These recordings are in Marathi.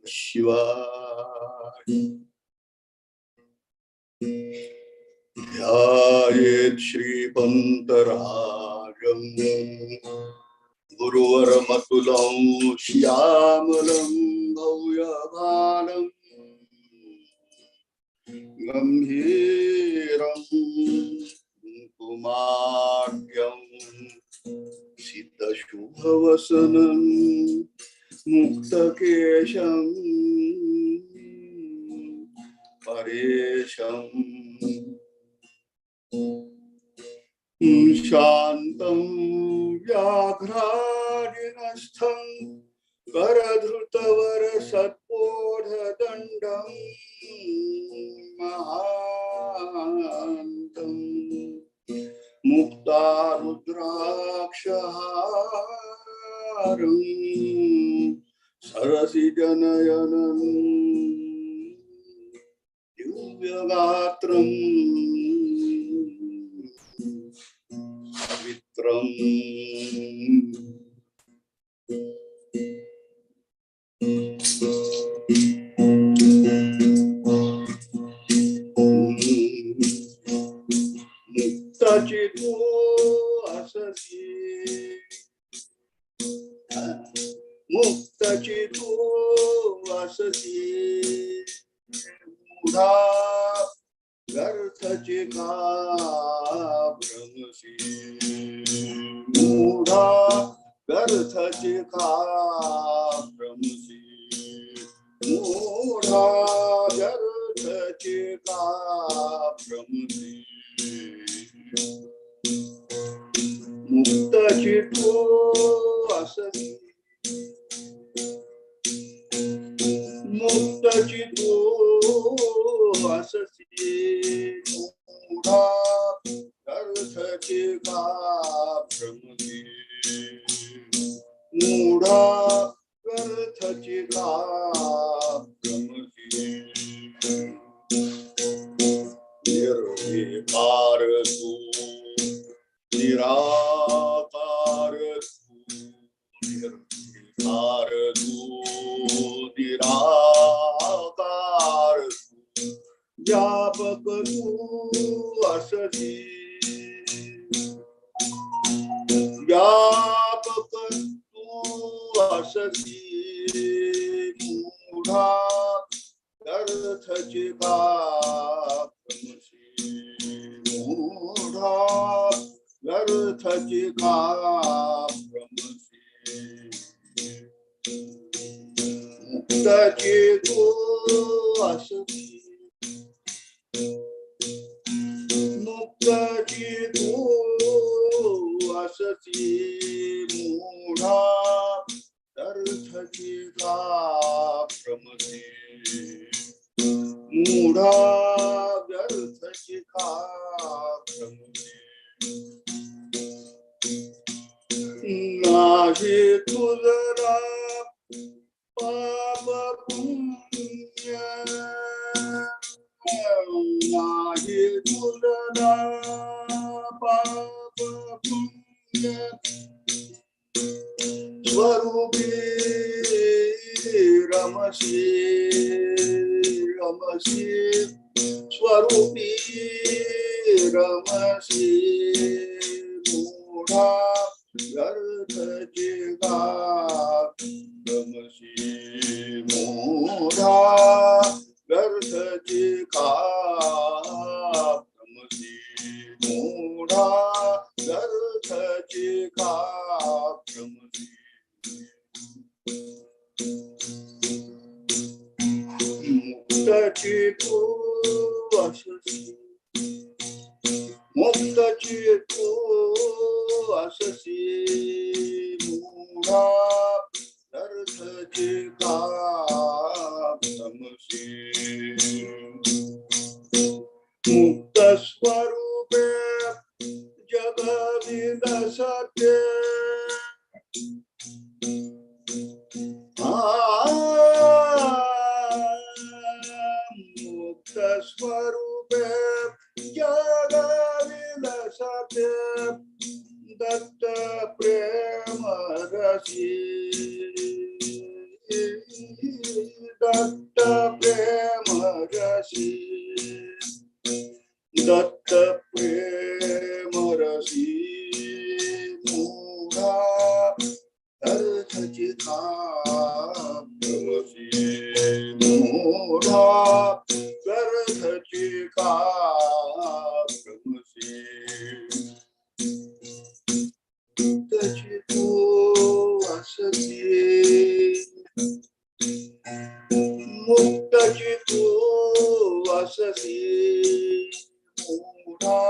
शिवाय ध्यायेत् श्रीपन्तरागं गुरुवरमतुलं श्यामलं भव्यभालं गम्भीरं कुमार्यं सिद्धशुभवसनं मुक्तकेशं परेशं शान्तं व्याघ्रादिनस्थं करधृतवरसत्पोढदण्डं महान्तं मुक्तारुद्राक्षहारं सरसिजनयनं दिव्यगात्रं पवित्रं मुक्तचितो अससि मुक्तचितो अससि मूढा व्यर्थचिका भ्रमसि मूढा व्यर्थचिका भ्रमसि मूढा व्यर्थचिका भ्रमसि मुक्तचितो अससि मुक्तचितो अससि मूढा व्यर्थचिका भ्रमसि मूढा व्यर्थचिका भ्रमसि निर्विकार तू निराकार तू निर्विकार तू निराकार तू व्यापक तू अससि व्यापक तू अससि मूढा व्यर्थचिका भ्रमसि मूढा व्यर्थचिका भ्रमसि मुक्तचितो अससि मुक्तचितो अससि मूढा व्यर्थचिका भ्रमसि मूढा व्यर्थचिका भ्रमसि नाही तुझरा पाप पुण्य नाही तुझरा पाप पुण्य स्वरूपी रमसि रमसि स्वरूपी रमसि मूढा व्यर्थचिका भ्रमसि मूढा व्यर्थचिका भ्रमसि मूढा व्यर्थचिका भ्रमसि मुक्तचितो अससि मुक्तचितो अससि मूढा व्यर्थचिका भ्रमसि मुक्तस्वरूपे जगविदसते मुक्तस्वरूपे प्रेम जगविलसते दत्त प्रेम रसी दत्त प्रेम रसी दत्त प्रेम रसी मूढा अर्थची का प्रमसी मूढा अर्थची का प्रमसी त्याची तू असती मुक्ताची तू असती मूढा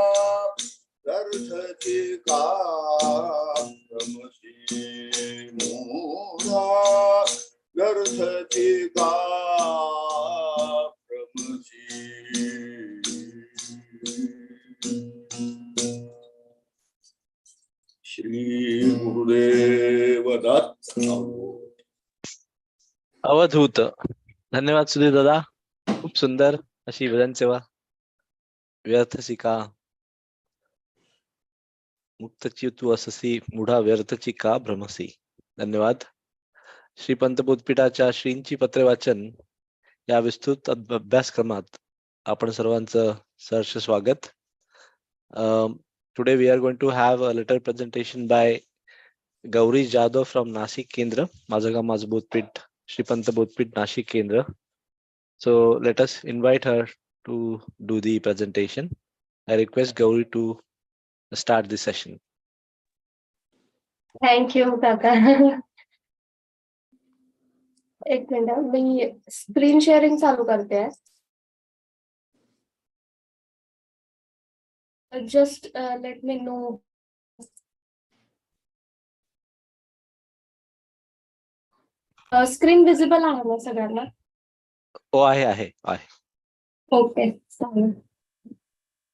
अर्थची का प्रमसी मूढा अर्थची का प्रमसी श्री गुरुदेव दत्त अवधूत. धन्यवाद सुधीर दादा, खूप सुंदर अशी भजन सेवा. व्यर्थची का मुक्तची तू अससी मूढा व्यर्थची का भ्रमसी. धन्यवाद. श्री पंत बोधपीठाच्या श्रींची पत्रे वाचन या विस्तृत अभ्यासक्रमात आपण सर्वांचं सहर्ष स्वागत. Today we are going to have a letter presentation by Gauri Jadhav from Nashik Kendra, माझं गाव माझं बोधपीठ, Shri Pant Bodhpeeth Nashik Kendra. So let us invite her to do the presentation. I request Gauri to start the session. Thank you, Kaka. एक मिनिट, मी स्क्रीन शेअरिंग चालू करते. Just let me know. Screen visible आहे ना सगळ्यांना? हो, आहे. ओके, चालेल.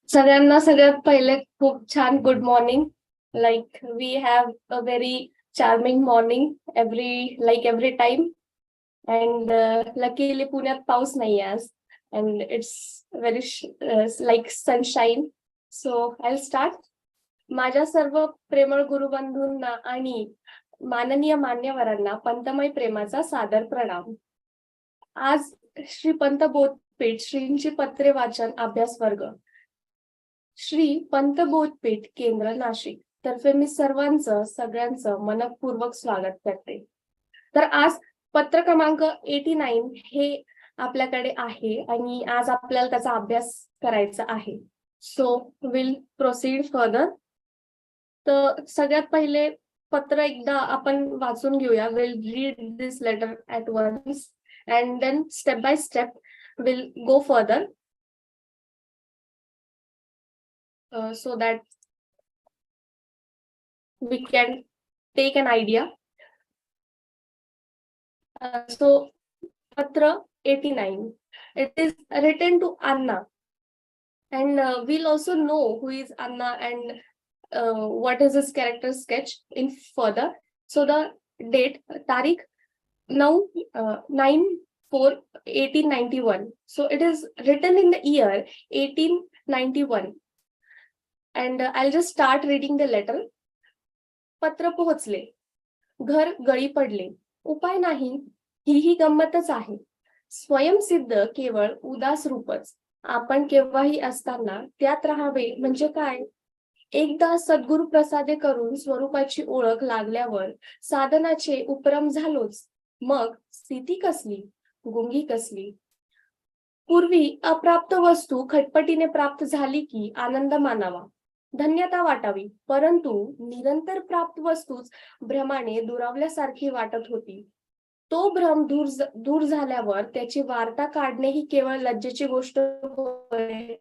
सगळ्यांना सगळ्यात पहिले खूप छान good morning. Like we have a very charming morning every time. And luckily पुण्यात पाऊस नाही आज. And it's very like sunshine. So I'll start. माझ्या सर्व प्रेमळ गुरुबंधूंना आणि माननीय मान्यवरांना पंतमय प्रेमाचा सादर प्रणाम. आज श्री पंत बोधपीठ श्रींची पत्रे वाचन अभ्यास वर्ग श्री पंत बोधपीठ केंद्र नाशिक तर्फे मी सगळ्यांचं मनपूर्वक स्वागत करते. तर आज पत्र क्रमांक 89 हे आपल्याकडे आहे आणि आज आपल्याला त्याचा अभ्यास करायचा आहे. So will proceed further. तर सगळ्यात पहिले पत्र एकदा आपण वाचून घेऊया. Will read this letter at once and then step by step will go further so that we can take an idea. So patra 89, it is written to Anna, and we'll also know who is Anna and what is his character sketch in further. So the date, tarikh 9/4/1891. So it is written in the year 1891. And I'll just start reading the letter. पत्र पोहोचले, घर गळी पडले, उपाय नाही, ही गंमतच आहे. स्वयंसिद्ध केवळ उदास रूपच, आपण केव्हाही असताना त्यात राहावे म्हणजे काय. एकदा सद्गुरु प्रसादे करून स्वरूपाची ओळख लागल्यावर साधनाचे उपरम झालोच, मग स्थिती कसली, गुंगी कसली. पूर्वी अप्राप्त वस्तू खटपटीने प्राप्त झाली की आनंद मानावा, धन्यता वाटावी, परंतु निरंतर प्राप्त वस्तूच भ्रमाने दुरावल्यासारखी वाटत होती. तो भ्रम दूर झाल्यावर त्याची वार्ता काढणे ही केवळ लज्जेची गोष्ट होय.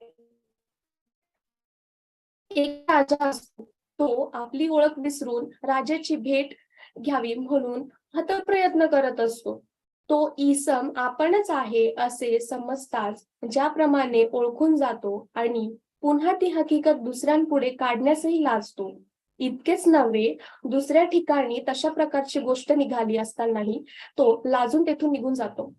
एक राजा असतो, तो आपली ओळख विसरून राजाची भेट घ्यावी म्हणून हतप्रयत्न करत असतो. तो इसम आपणच आहे असे समजताच ज्याप्रमाणे ओळखून जातो आणि पुन्हा ती हकीकत दुसऱ्यांपुढे काढण्यासही लाजतो. इतकेच नव्हे, दुसऱ्या ठिकाणी तशा प्रकारची गोष्ट निघाली असतानाही तो लाजून तेथून निघून जातो.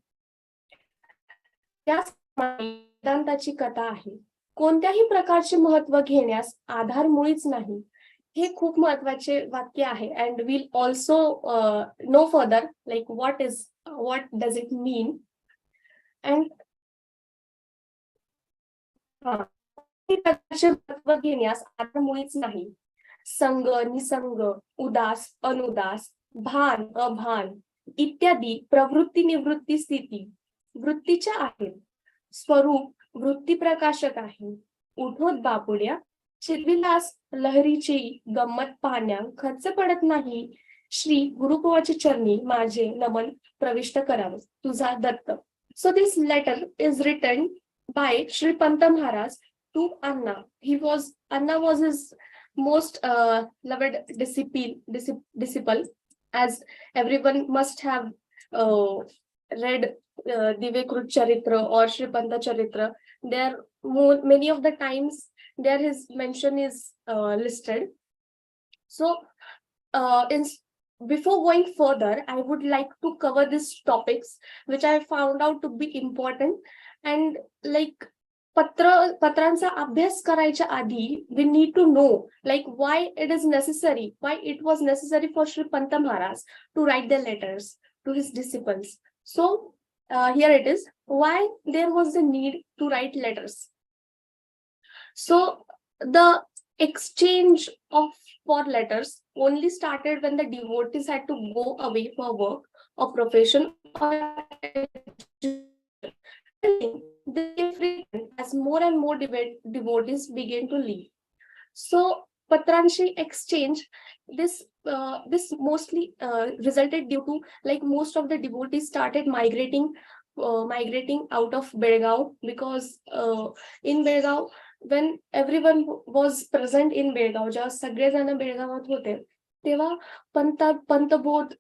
त्याच वेदांताची कथा आहे. कोणत्याही प्रकारचे महत्व घेण्यास आधार मुळीच नाही. हे खूप महत्वाचे वाक्य आहे. And will also know further like what does it mean. And प्रकारचे महत्व घेण्यास आधार मुळीच नाही. संग, निसंग, उदास, अनुदास, भान, अभान इत्यादी प्रवृत्ती निवृत्ती स्थिती वृत्तीच्या आहेत. स्वरूप वृत्ती प्रकाशक आहे. उठोत बापुड्या चिरविलास लहरीची गंमत पाहण्या खर्च पडत नाही. श्री गुरुकुवाची चरणी माझे नमन प्रविष्ट करावे. तुझा Datta. So this letter is written by Shri Panta Maharaj to Anna. Anna was his most loved disciple, as everyone must have read Divyakrut Charitra or Shri Panta Charitra. There many of the times there his mention is listed. So before going further, I would like to cover these topics which I found out to be important. And like पत्रांचा अभ्यास करायच्या आधी we need to know like why it was necessary for Shri Panta Maharaj to write the letters to his disciples. So here it is, why there was the need to write letters. So the exchange for letters only started when the devotees had to go away for work or profession or as more and more devotees began to leave. So Patranshi exchange, this mostly resulted due to like most of the devotees started migrating out of Belgaum, because in Belgaum when everyone was present in Belgaum, जेव्हा सगळेजण बेळगावात होते तेव्हा पंतबोध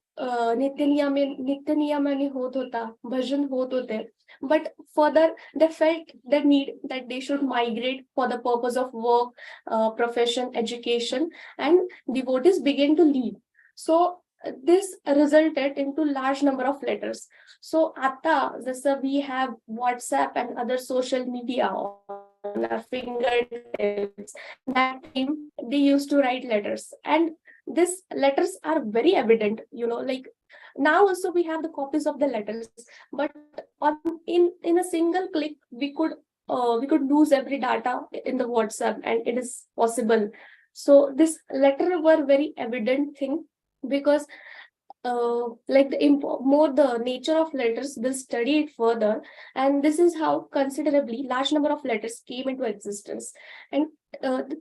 नित्यनियमाने होत होता, भजन होत होते. But further they felt the need that they should migrate for the purpose of work, profession, education, and devotees began to leave. So this resulted into large number of letters. So आता जसं we have WhatsApp and other social media on our fingertips, that time they used to write letters, and these letters are very evident, like now also we have the copies of the letters, but in a single click we could lose every data in the WhatsApp, and it is possible. So this letter were very evident thing, because like the nature of letters, we'll study it further, and this is how considerably large number of letters came into existence. And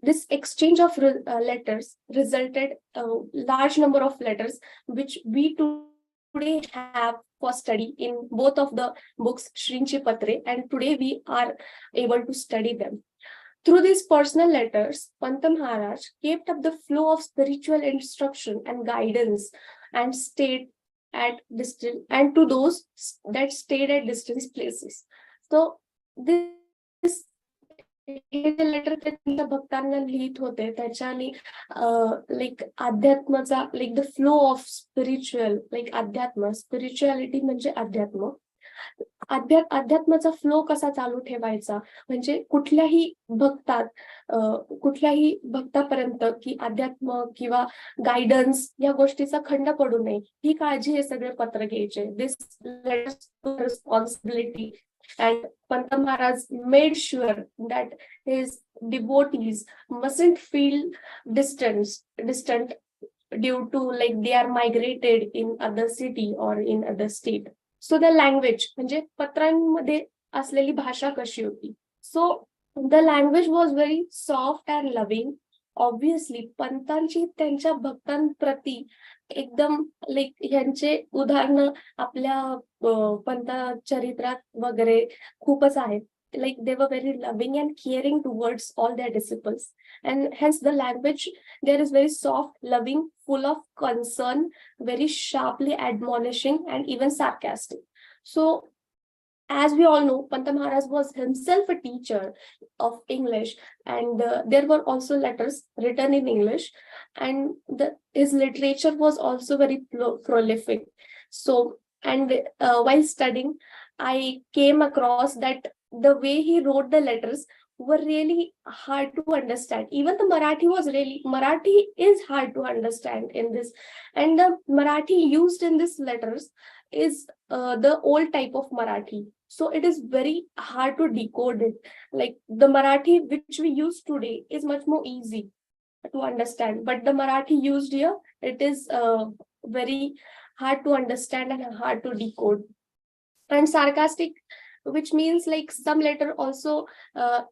this exchange of letters resulted a large number of letters which we today have for study in both of the books Shrinchi Patre, and today we are able to study them. Through these personal letters, Panta Maharaj kept up the flow of spiritual instruction and guidance, and stayed at distant, and to those that stayed at distant places. So this letter त्यांच्या भक्तांना लिहित होते, त्याच्याने लाईक अध्यात्माचा like the flow of spiritual, like अध्यात्म, स्पिरिच्युअलिटी म्हणजे अध्यात्म, अध्यात्माचा फ्लो कसा चालू ठेवायचा, म्हणजे कुठल्याही भक्तापर्यंत की अध्यात्म किंवा गायडन्स या गोष्टीचा खंड पडू नये, ही काळजी हे सगळे पत्र घ्यायचे. दिस responsibility. And Panta Maharaj made sure that his devotees mustn't feel distant due to like they are migrated in other city or in other state. So the language, म्हणजे पत्रांमध्ये असलेली भाषा कशी होती. So the language was very soft and loving. Obviously पंतांची त्यांच्या भक्तांप्रती एकदम लाईक ह्यांचे उदाहरण आपल्या पंत चरित्रात वगैरे खूपच आहेत. Like they were very loving and caring towards all their disciples, and hence the language there is very soft, loving, full of concern, very sharply admonishing, and even sarcastic. So as we all know, Panta Maharaj was himself a teacher of English, and there were also letters written in English, and his literature was also very prolific. So, and while studying, I came across that the way he wrote the letters were really hard to understand. Even the Marathi is hard to understand in this, and the Marathi used in these letters is the old type of Marathi. So it is very hard to decode it. Like the Marathi which we use today is much more easy to understand, but the Marathi used here, it is very hard to understand and hard to decode. And sarcastic, which means like some letter also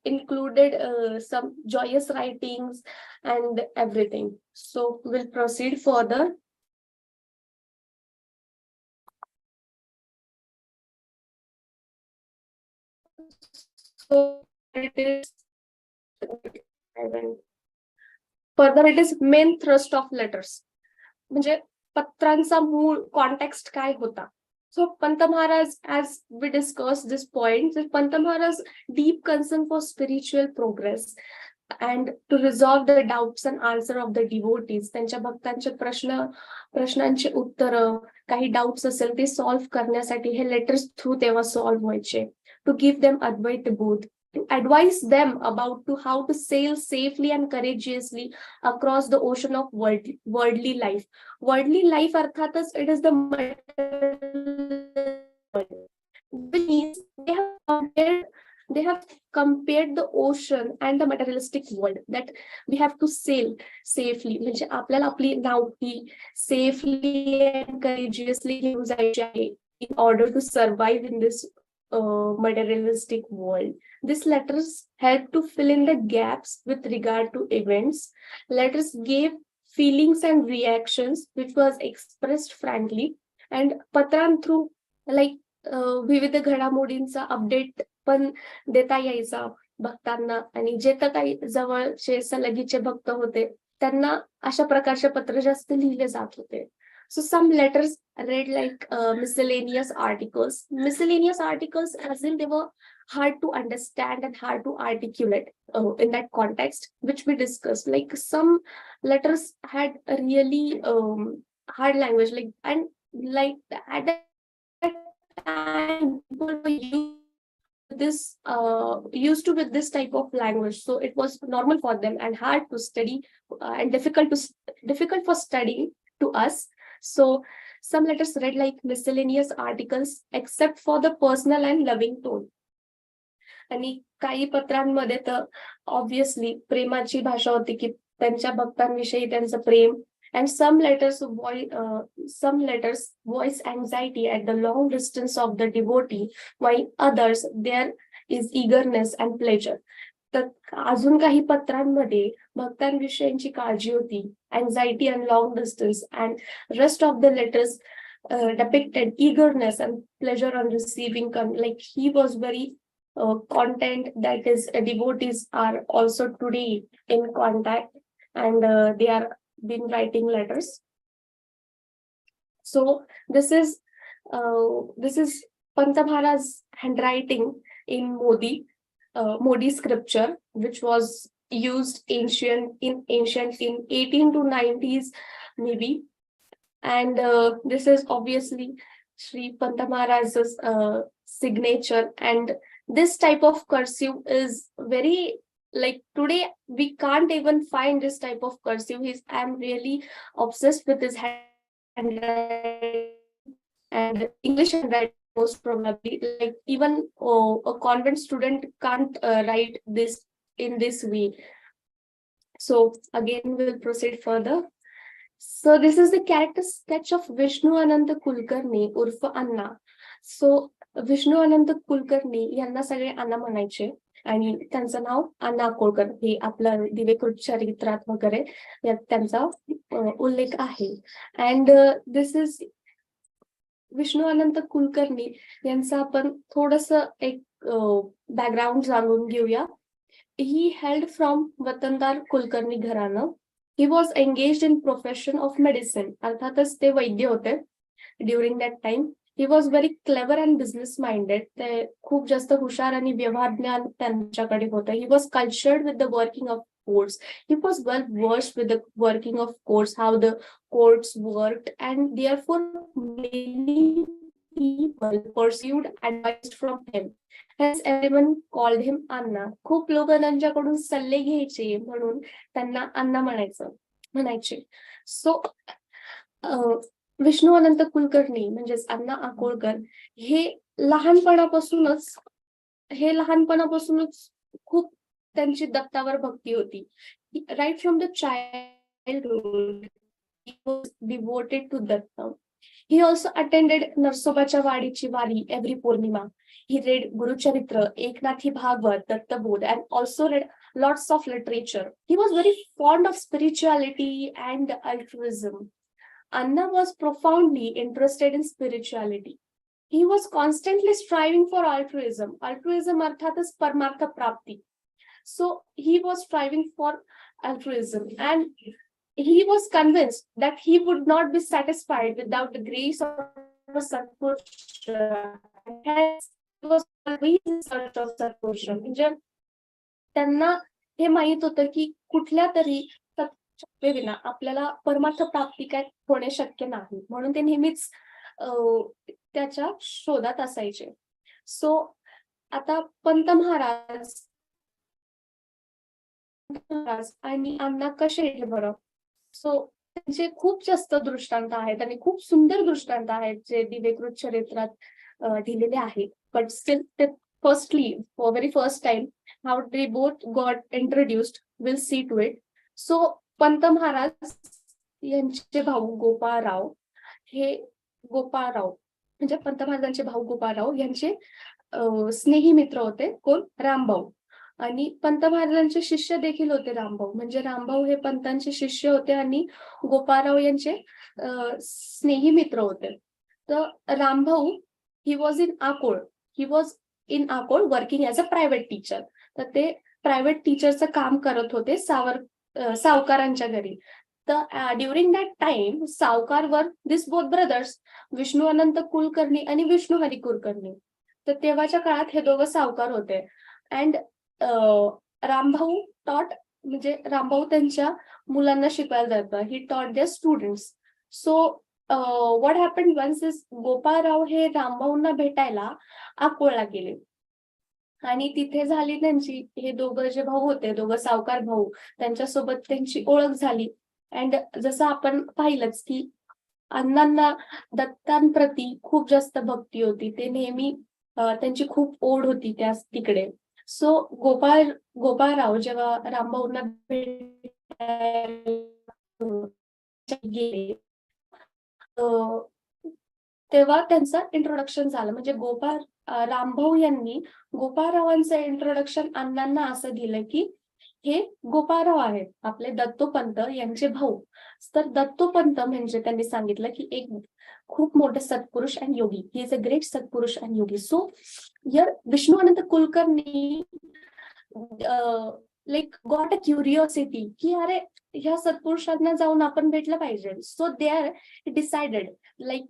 included some joyous writings and everything. So we'll proceed further. So it is further, it is main thrust of letters. म्हणजे पत्रांचा मूळ कॉन्टेक्स्ट काय होता. So Panta Maharaj, as we discussed this point, Panta Maharaj deep concern for spiritual progress and to resolve the doubts and answer of the devotees. त्यांच्या भक्तांचे प्रश्नांचे उत्तर, काही डाउट्स असेल ते सॉल्व्ह करण्यासाठी हे लेटर्स थ्रू तेव्हा सॉल्व्ह व्हायचे. To give them Advaita Bodh, to advise them about how to sail safely and courageously across the ocean of worldly life. Worldly life अर्थातच it is the which means they have compared the ocean and the materialistic world, that we have to sail safely. म्हणजे आपल्याला आपली नाव ही safely and courageously घेऊन जायची आहे in order to survive in this materialistic world. These letters help to fill in the gaps with regard to events. Letters gave feelings and reactions which was expressed frankly, and patran through like विविध घडामोडींचा अपडेट पण देता यायचा भक्तांना, आणि जे तर काही जवळचे सलगीचे भक्त होते त्यांना अशा प्रकारचे पत्र जास्त लिहिले जात होते. So some letters read like miscellaneous articles. Miscellaneous articles as in they were hard to understand and hard to articulate in that context, which we discussed. Like some letters had a really hard language, like, and like at that time people were used to with this type of language, so it was normal for them and hard to study and difficult for studying to us. So some letters read like miscellaneous articles except for the personal and loving tone. आणि काही पत्रांमध्ये तर ऑब्विसली प्रेमाची भाषा होती की त्यांच्या भक्तांविषयी त्यांचं प्रेम. And some letters voice anxiety at the long distance of the devotee, while others there is eagerness and pleasure. तर अजून काही पत्रांमध्ये भक्तांविषयीची काळजी होती, anxiety and long distance, and rest of the letters depicted eagerness and pleasure on receiving. Like he was very content that his devotees are also today in contact, and they are been writing letters. So this is Panta Maharaj's handwriting in Modi scripture, which was used ancient in 18 to 90s maybe. And this is obviously Sri Panta Maharaj's signature, and this type of cursive is very, like today we can't even find this type of cursive. I'm really obsessed with his handwriting and English handwriting most probably. Like even a convent student can't write this in this way. So again we'll proceed further. So this is the character sketch of Vishnu Ananta Kulkarni urf Anna. So Vishnu Anant Kulkarni यांना सगळे अण्णा म्हणायचे, आणि त्यांचं नाव अण्णा अकोलकर हे आपलं दिवेकृत चरित्रात वगैरे त्यांचा उल्लेख आहे. And this is Vishnu Anant Kulkarni यांचं आपण थोडस एक बॅकग्राऊंड जाणून घेऊया. ही हेल्ड फ्रॉम वतनदार कुलकर्णी घराणं. He was engaged in profession of medicine. अर्थातच ते वैद्य होते during that time. He was very clever and business minded. ते खूप जास्त हुशार आणि व्यवहार ज्ञान त्यांच्याकडे होतं. He was cultured with the working of courts. He was well versed with the working of courts, how the courts worked, and therefore many people pursued advice from him. Hence everyone called him Anna. खूप लोक त्यांच्याकडून सल्ले घ्यायचे म्हणून त्यांना अण्णा म्हणायचे. सो विष्णू अनंत कुलकर्णी म्हणजेच अण्णा अकोलकर हे लहानपणापासूनच खूप त्यांची दत्तावर भक्ती होती. Right from the childhood he was devoted to Datta. He also attended नरसोबाच्या वाडीची वारी every Purnima. He read Gurucharitra, Eknathi Bhagavad, Dattabodh, and also read lots of literature. He was very fond of spirituality and altruism. Anna was profoundly interested in spirituality. He was constantly striving for altruism. Altruism अर्थातच परमार्थ प्राप्ती. So he was striving for altruism, and he was convinced that he would not be satisfied without the grace of Satpurusha. Hence, he was always in search of Satpurusha. म्हणजे त्यांना हे माहित होतं की कुठल्या तरी सत्तेविना आपल्याला परमार्थ प्राप्ती काय होणे शक्य नाही, म्हणून ते नेहमीच त्याच्या शोधात असायचे. सो आता पंत महाराज आणि अण्णा कसे येते बरं? सो त्यांचे खूप जास्त दृष्टांत आहेत आणि खूप सुंदर दृष्टांत आहेत जे दिव्यकृत चरित्रात दिलेले आहेत. बट स्टील ते firstly for very first time how they both got introduced, will see to it. So Pant Maharaj यांचे भाऊ गोपाळराव म्हणजे पंत महाराजांचे भाऊ गोपाळराव यांचे स्नेही मित्र होते. कोण? रामभाऊ. आणि पंत महाराजांचे शिष्य देखील होते रामभाऊ. म्हणजे रामभाऊ हे पंतांचे शिष्य होते आणि गोपाळराव यांचे स्नेही मित्र होते. तर Rambhau he was in Akola working as a private teacher. तर ते प्रायव्हेट टीचरचं काम करत होते सावकारांच्या घरी. तर ड्युरिंग दॅट टाइम सावकार वर this both brothers, Vishnu Anant Kulkarni आणि विष्णू हरी कुलकर्णी. तर तेव्हाच्या काळात हे दोघं सावकार होते. अँड रामभाऊ त्यांच्या मुलांना शिकवायला जातं. He taught their students. So what happened once is Gopalrao हे रामभाऊंना भेटायला अकोळला गेले आणि तिथे झाली त्यांची, हे दोघं जे भाऊ होते, दोघं सावकार भाऊ, त्यांच्यासोबत त्यांची ओळख झाली. अँड जसं आपण पाहिलंच की अण्णांना दत्तांप्रती खूप जास्त भक्ती होती. ते नेहमी त्यांची खूप ओढ होती तिकडे. सो गोपाळराव जेव्हा रामभाऊंना गेले तेव्हा त्यांचं इंट्रोडक्शन झालं. म्हणजे रामभाऊ यांनी गोपाळरावांचं इंट्रोडक्शन अण्णांना असं दिलं की हे गोपाळराव आहेत आपले दत्तोपंत यांचे भाऊ. तर दत्तोपंत म्हणजे त्यांनी सांगितलं की एक खूप मोठे सत्पुरुष अँड योगी. ही इज अ ग्रेट सत्पुरुष and yogi. So here Vishnu Anant Kulkarni like got a curiosity की अरे ह्या सत्पुरुषांना जाऊन आपण भेटलं पाहिजे. So there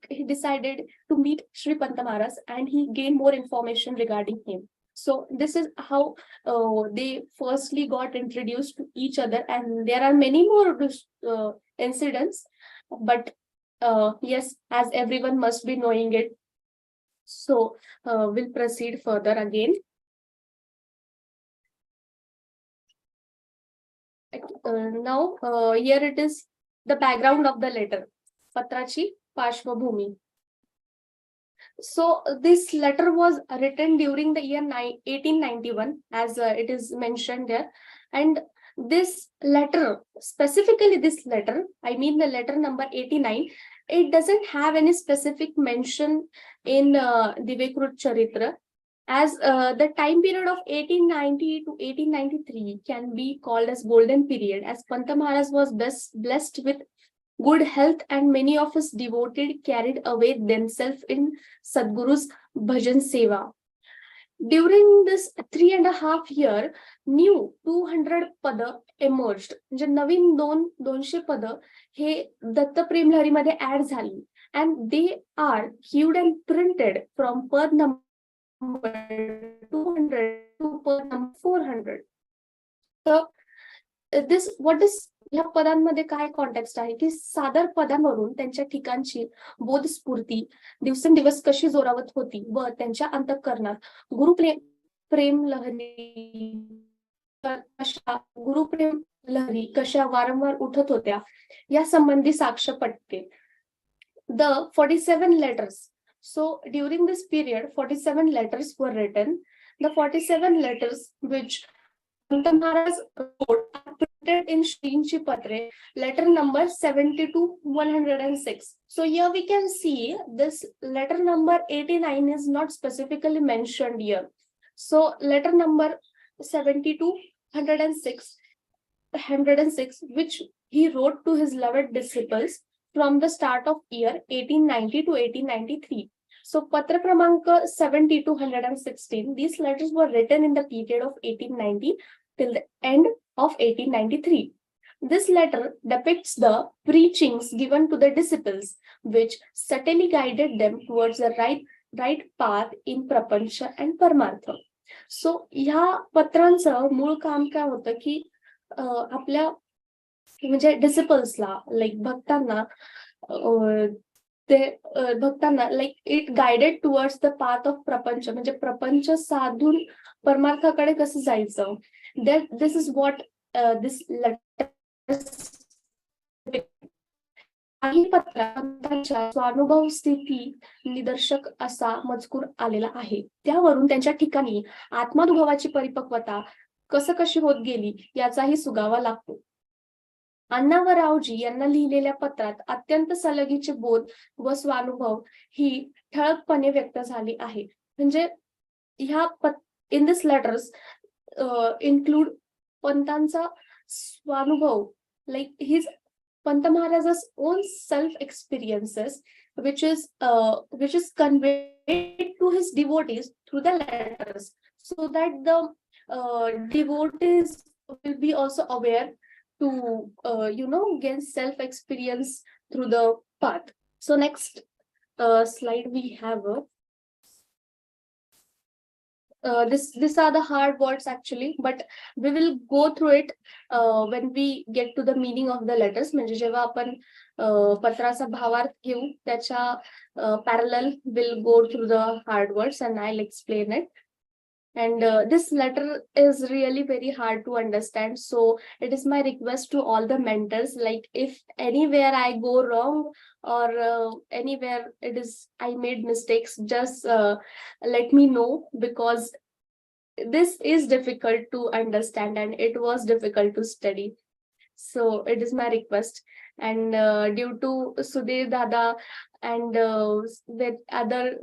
he decided to meet Sri Panta Maharaj and he gained more information regarding him. So this is how they firstly got introduced to each other, and there are many more incidents, but yes, as everyone must be knowing it. So we'll proceed further again. Now here it is the background of the letter. Patrachi Pashvabhumi. So this letter was written during the year 1891, as it is mentioned there. And this letter, specifically this letter, I mean the letter number 89, it doesn't have any specific mention in Divyakrut Charitra, as the time period of 1890 to 1893 can be called as golden period, as Panta Maharaj was blessed with good health and many of his devoted carried away themselves in Sadguru's bhajan seva. During this 3.5 year, new 200 पद emerged. म्हणजे नवीन 200 पद हे दत्त प्रेम लहरी मध्ये ऍड झाली, and they are queued and printed from पद number 200 to पद number 400. तर दिस व्हॉट इज, ह्या पदांमध्ये काय कॉन्टेक्स्ट आहे की सादर पदांवरून त्यांच्या ठिकाणची बोधस्फूर्ती दिवसेंदिवस कशी जोरावत होती व त्यांच्या अंतःकरणात गुरुप्रेम प्रेम लहरी कशा गुरुप्रेम लहरी कशा वारंवार उठत होत्या या संबंधी साक्ष पटते. The 47 letters. So during this period, 47 letters were written. The 47 letters which Sant Maharaj wrote are printed in Shrinchi Patre, letter number 70 to 106. So here we can see this letter number 89 is not specifically mentioned here. So letter number 70 to 106, which he wrote to his loved disciples from the start of year 1890 to 1893. So Patra Kramank 70 to 116, these letters were written in the period of 1890 till the end of 1893. This letter depicts the preachings given to the disciples, which subtly guided them towards the right path in Prapancha and Paramartha. So ह्या पत्रांचं मूळ काम काय होतं की आपल्या म्हणजे डिसिपल्सला लाईक भक्तांना like it guided towards the path of प्रपंच, म्हणजे प्रपंच साधून परमार्थाकडे कसं जायचं. दिस इज व्हॉट दिस लेटर. काही पत्रांच्या स्वानुभव स्थिती निदर्शक असा मजकूर आलेला आहे. त्यावरून त्यांच्या ठिकाणी आत्मानुभवाची परिपक्वता कशी होत गेली याचाही सुगावा लागतो. अण्णा व रावजी यांना लिहिलेल्या पत्रात अत्यंत सलगीचे बोध व स्वानुभव ही ठळकपणे व्यक्त झाली आहे. म्हणजे ह्या इन दिस लेटर्स इन्क्लूड पंतांचा स्वानुभव, लाईक हिज पंत महाराजा's own self experiences which is conveyed to his devotees through the letters, so that the devotees will be also aware to gain self experience through the path. So next slide we have these are the hard words actually, but we will go through it when we get to the meaning of the letters. म्हणजे जेव्हा आपण पत्राचा भावार्थ घेऊ त्याच्या parallel will go through the hard words and I'll explain it. And this letter is really very hard to understand, so it is my request to all the mentors, like if anywhere I go wrong or anywhere I made mistakes, just let me know, because this is difficult to understand and it was difficult to study. So it is my request, and due to Sudhir Dada and with other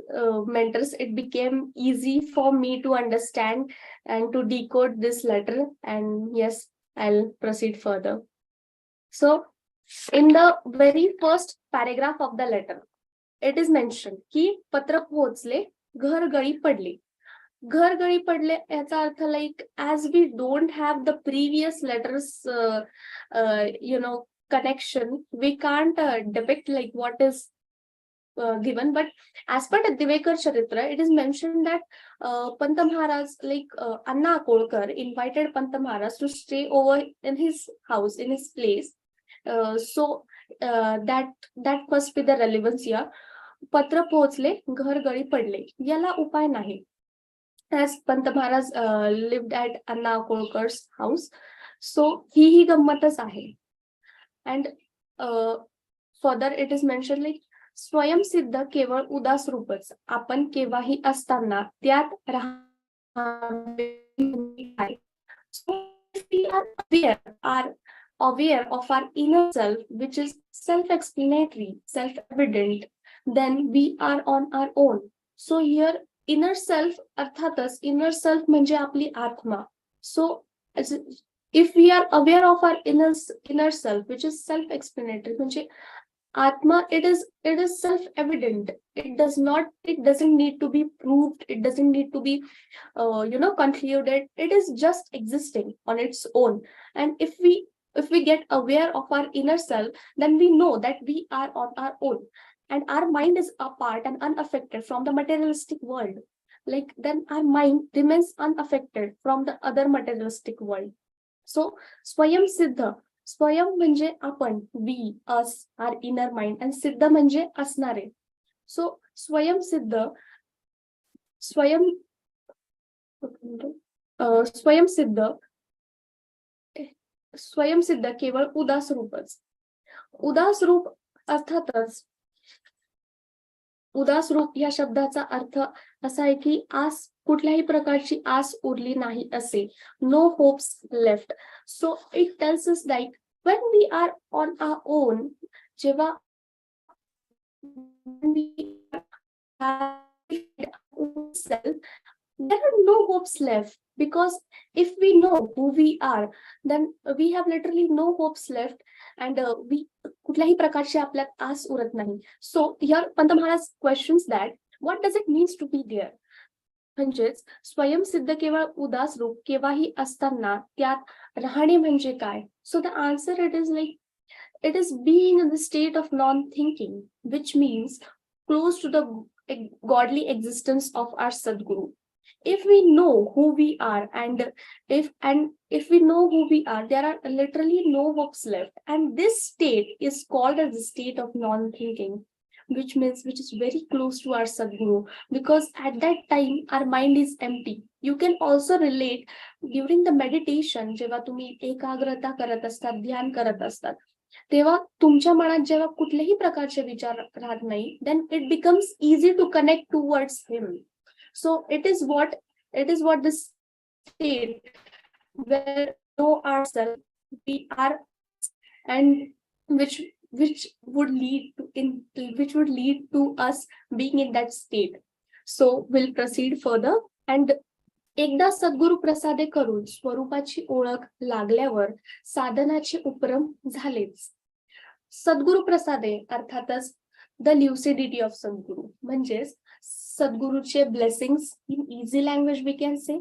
mentors, it became easy for me to understand and to decode this letter. And yes, I'll proceed further. So in the very first paragraph of the letter, it is mentioned की पत्र पोहोचले, घर गळी पडले. घर गळी पडले याचा अर्थ like as we don't have the previous letters connection, we can't depict like what is given, but as per the Divekar Charitra, it is mentioned that Pant Maharaj, like Anna Akolkar, invited Pant Maharaj to stay over in his house, in his place. So that must be the relevance here. पत्र पोहोचले, घर गळी पडले, याला उपाय नाही. As Pant Maharaj lived at Anna Akolkar's house, so ही गंमतच आहे. And further it is mentioned like स्वयंसिद्ध केवळ उदास रूपच, आपण केव्हाही असताना त्यात राहावे. So if we are aware of our inner self, which is self-explanatory, self-evident, then we are on our own. So here inner self, अर्थातच inner self म्हणजे आपली आत्मा. So if we are aware of our inner self, which is self-explanatory, म्हणजे atma, it is self-evident. It doesn't need to be proved. It doesn't need to be concluded. It is just existing on its own. And if we get aware of our inner self, then we know that we are on our own, and our mind is apart and unaffected from the materialistic world. Like then our mind remains unaffected from the other materialistic world. So स्वयंसिद्ध, स्वयं म्हणजे आपण, we, us, our inner mind, आणि सिद्ध म्हणजे असणारे. सो स्वयंसिद्ध, स्वयं स्वयंसिद्ध, स्वयंसिद्ध केवळ उदास रूपच. उदास रूप अर्थातच, उदास रूप या शब्दाचा अर्थ असा आहे की आस, कुठल्याही प्रकारची आस उरली नाही असे. No hopes left. So it tells us that when we are on our own, जेव्हा we are self, there are no hopes left, because if we know who we are, then we have literally no hopes left, and we कुठल्याही प्रकारची आपल्यात आस उरत नाही. So here Pant Maharaj questions that what does it means to be there. म्हणजेच स्वयंसिद्ध केवळ उदास रूप केव्हाही असताना त्यात राहणे म्हणजे काय. So the answer it is like it is being in the state of non-thinking, which means close to the godly existence of our Sadguru. If we know who we are, and if we know who we are, there are literally no hopes left, and this state is called as the state of non-thinking, which means which is very close to our Sadguru, because at that time our mind is empty. You can also relate during the meditation, जेव्हा तुम्ही एकाग्रता करत असतात, ध्यान करत असतात, तेव्हा तुमच्या मनात जेव्हा कुठल्याही प्रकारचे विचार राहत नाही, then it becomes easy to connect towards him. So it is what this state where we know ourselves, we are, and which would lead to us being in that state. So we'll proceed further. And एकदा सद्गुरु प्रसादे करून स्वरूपाची ओळख लागल्यावर साधनाचे उपरम झालेच. सद्गुरु प्रसादे अर्थातच द ल्युसिडिटी ऑफ सद्गुरु, म्हणजेच सद्गुरूचे blessings in easy language we can say.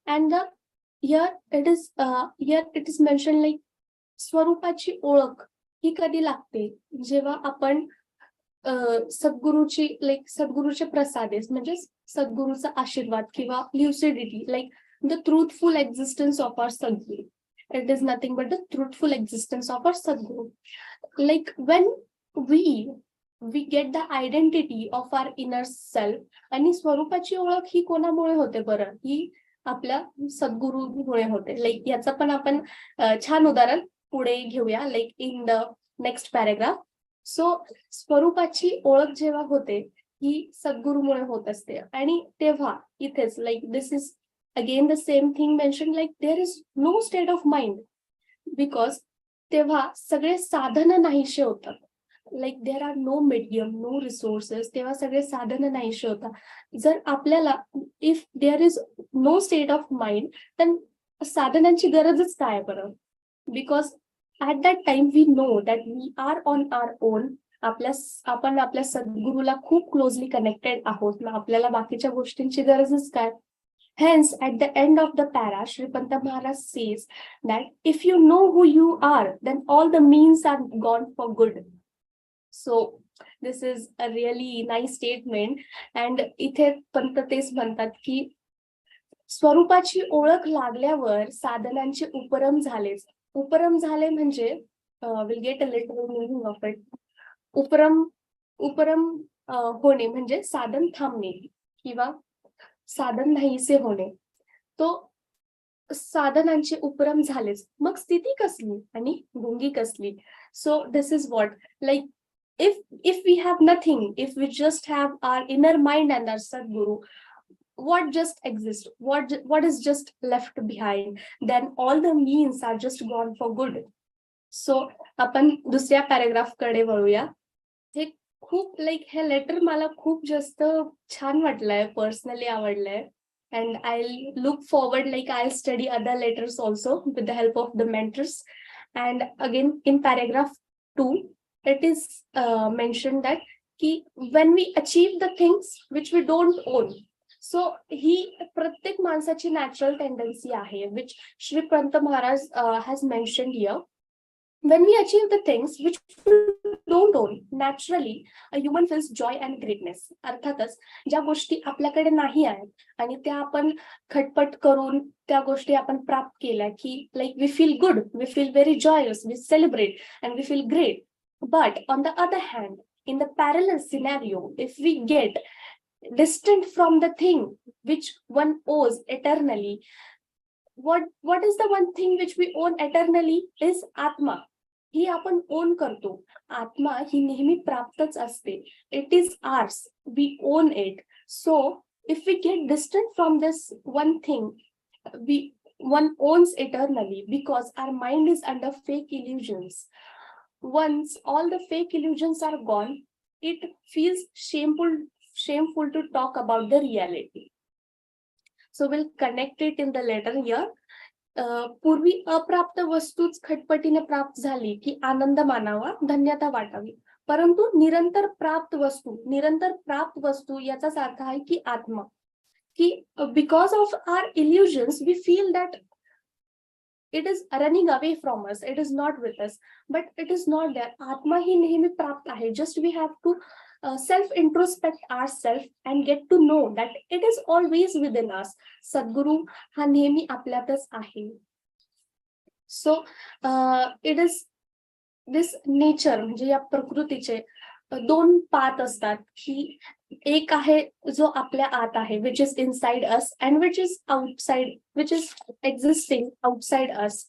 And here it is mentioned like स्वरूपाची ओळख ही कधी लागते, जेव्हा आपण सद्गुरूचे प्रसादे म्हणजे सद्गुरूचा आशीर्वाद किंवा lucidity, like the truthful existence of our Sadguru. It is nothing but the truthful existence of our Sadguru. Like when we get the identity of our inner self. आणि स्वरूपाची ओळख ही कोणामुळे होते बरं, ही आपल्या सद्गुरूमुळे होते. लाईक याचं पण आपण छान उदाहरण पुढे घेऊया, like in the next paragraph. So स्वरूपाची ओळख जेव्हा होते ही सद्गुरूमुळे होत असते, आणि तेव्हा इथेच like this is again the same thing mention, like there is no state of mind, because तेव्हा सगळे साधन नाहीसे होतात. Like there are no medium, no resources, तेव्हा सगळे साधन नाहीसे होतात. जर आपल्याला if there is no state of mind, तर साधनांची गरजच काय बरं, because at that time we know that we are on our own. आपण आपल्या सद्गुरूला खूप क्लोजली कनेक्टेड आहोत ना, आपल्याला बाकीच्या गोष्टींची गरजच काय. Hence, at the end of the para, Shri Panta Maharaj says that if you know who you are, then all the means are gone for good. So this is a really nice statement. And इथे पंत तेच म्हणतात की स्वरूपाची ओळख लागल्यावर साधनांचे उपरम झालेच. उपरम झाले म्हणजे will get a little meaning of it. उपरम होणे म्हणजे साधन थांबणे किंवा साधन नाहीसे होणे. तो साधनांचे उपरम झालेच, मग स्थिती कसली आणि गुंगी कसली. So this is what, like if we have nothing, if we just have our inner mind and our Sadguru, what just exists, what is just left behind, then all the means are just gone for good. So आपण दुसऱ्या पॅराग्राफ कडे वळूया. हे खूप लाईक हे लेटर मला खूप जास्त छान वाटलंय, personally आवडलंय. and I'll look forward, like I'll study other letters also with the help of the mentors. And again, in paragraph 2, it is mentioned that when we achieve the things which we don't own, so he pratyek mansachi natural tendency ahe, which Shri Panta Maharaj has mentioned here. when we achieve the things which we don't own, naturally a human feels joy and greatness. अर्थातच ज्या गोष्टी आपल्याकडे नाही आहेत आणि त्या आपण खटपट करून त्या गोष्टी आपण प्राप्त केल्या की like we feel good, we feel very joyous, we celebrate and we feel great. But on the other hand, in the parallel scenario, if we get distant from the thing which one owes eternally, what is the one thing which we own eternally is Atma. ही आपण ओन करतो. आत्मा ही नेहमी प्राप्तच असते. It is ours, we own it. So if we get distant from this one thing, one owns eternally because our mind is under fake illusions. Once all the fake illusions are gone, it feels shameful to talk about the reality. So we'll connect it in the letter here. पूर्वी अप्राप्त वस्तूच खटपटीने प्राप्त झाली की आनंद मानावा, धन्यता वाटावी. परंतु निरंतर प्राप्त वस्तू याचाच अर्थ आहे की आत्मा. की because of our illusions we feel that it is running away from us, it is not with us, but it is not that. आत्मा ही नेहमी प्राप्त आहे. Just we have to self introspect ourselves and get to know that it is always within us. Sadguru ha nehemi आपल्यातच आहे. So it is this nature, म्हणजे या प्रकृतीचे दोन पाथ असतात की एक आहे जो आपल्या आत आहे, which is inside us, and which is outside, which is existing outside us.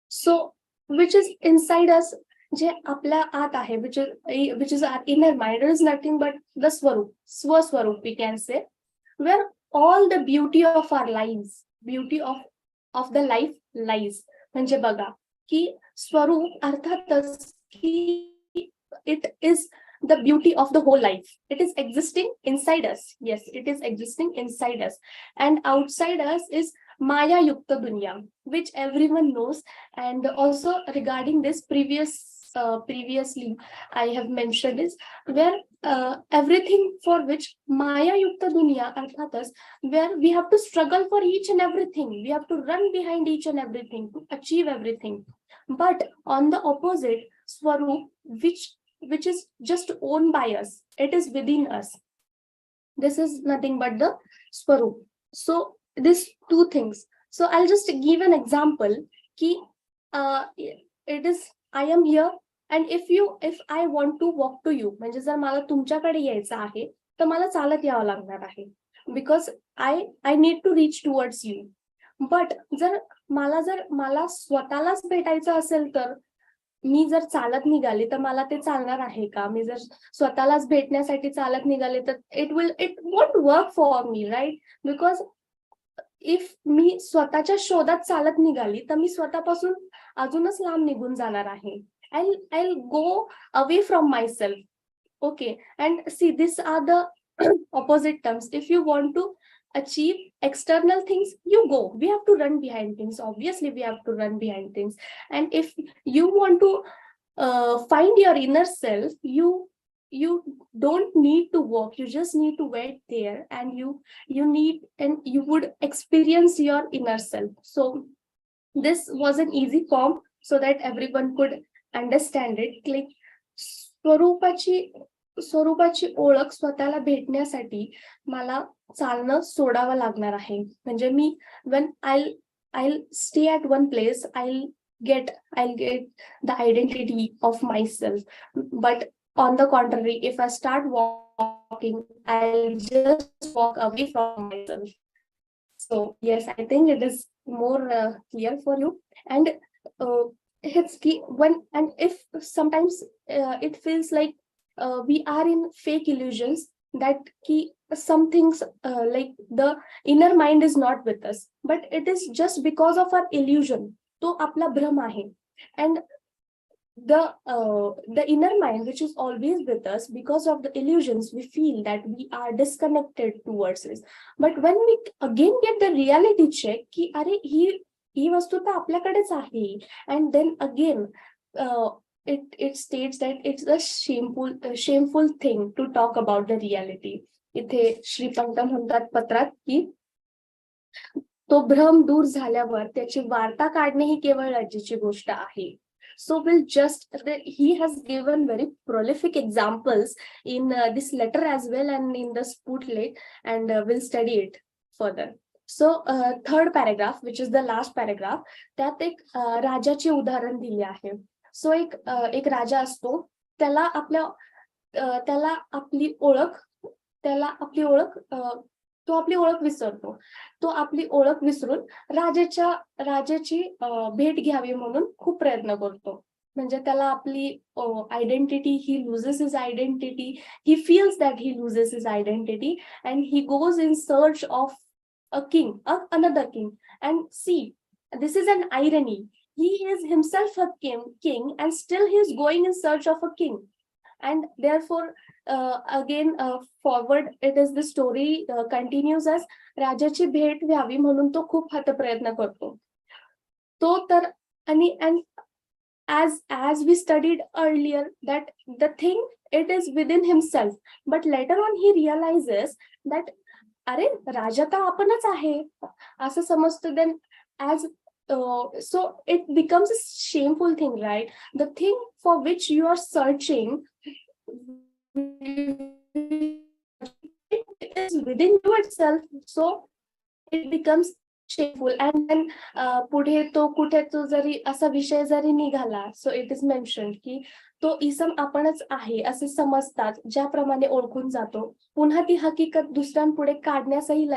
So which is inside us, जे आपल्या आत आहे, which is our inner mind, is nothing but the स्वस्वरूप we can say, where all the beauty of our lives, beauty of the life lies. म्हणजे बघा की स्वरूप अर्थातच की it is the beauty of the whole life. It is existing inside us. Yes, it is existing inside us. And outside us is Maya Yukta Dunya, which everyone knows. And also regarding this previously I have mentioned is where everything for which Maya Yukta Dunya, arthatas, where we have to struggle for each and everything. We have to run behind each and everything to achieve everything. But on the opposite, Swarup, which is just owned by us, it is within us. This is nothing but the Swarup. So these two things. So I'll just give an example ki it is I am here, and if I want to walk to you, म्हणजे जर मला तुमच्याकडे यायचं आहे तर मला चालत यावं लागणार आहे, because I need to reach towards you. But जर मला स्वतःलाच भेटायचं असेल तर मी जर चालत निघाले तर मला ते चालणार आहे का? मी जर स्वतःलाच भेटण्यासाठी चालत निघाले तर it won't work for me, right? Because if मी स्वतःच्या शोधात चालत निघाली तर मी स्वतःपासून अजूनच लांब निघून जाणार आहे. I'll go away from myself. Okay, and see, these are the opposite terms. If you want to achieve external things, you go. We have to run behind things. Obviously, we have to run behind things. And if you want to find your inner self, you don't need to walk. You just need to wait there, and you would experience your inner self. So this was an easy form so that everyone could understand it. Like स्वरूपाची ओळख स्वतःला भेटण्यासाठी मला चालणं सोडावं लागणार आहे. म्हणजे मी when I'll stay at one place, I'll get the identity of myself. But on the contrary, if I start walking, I'll just walk away from myself. So yes, I think it is more clear for you. And it's key when, and if sometimes it feels like we are in fake illusions, that some things like the inner mind is not with us, but it is just because of our illusion. तो आपला भ्रम आहे. And the inner mind, which is always with us, because of the illusions we feel that we are disconnected towards it. But when we again get the reality check ki अरे ही वस्तू तर आपल्याकडेच आहे, and then again it states that it's a shameful thing to talk about the reality. इथे श्रीपंत म्हणतात पत्रात की तो भ्रम दूर झाल्यावर त्याची वार्ता काढणे ही केवळ लज्जेची गोष्ट आहे. So he has given very prolific examples in this letter as well and in the Sputnik, and we'll study it further. So third paragraph, which is the last paragraph, त्यात एक राजाचे उदाहरण दिले आहे. सो एक राजा असतो, त्याला आपली ओळख तो आपली ओळख विसरतो. तो आपली ओळख विसरून राजाची भेट घ्यावी म्हणून खूप प्रयत्न करतो. म्हणजे त्याला आपली identity, he loses his identity, he feels that he loses his identity and he goes in search of a king, another king. And see, this is an irony. He is himself a king and still he is going in search of a king. And therefore, again, forward, it is the story continues as राजाची भेट व्हावी म्हणून तो खूप प्रयत्न करतो. तो तर आणि as we studied earlier that the thing, it is within himself, but later on he realizes that अरे राजा तर आपणच आहे असं समजतो. then as so it becomes a shameful thing, right? The thing for which you are searching, it is within you itself, so it becomes shameful. And then पुढे तो कुठे तो जरी असा विषय जरी निघाला, so it is mentioned की तो इसम आपणच आहे असे समजतात, ज्याप्रमाणे ओळखून जातो, पुन्हा ती हकीकत दुसऱ्यांपुढे काढण्यासही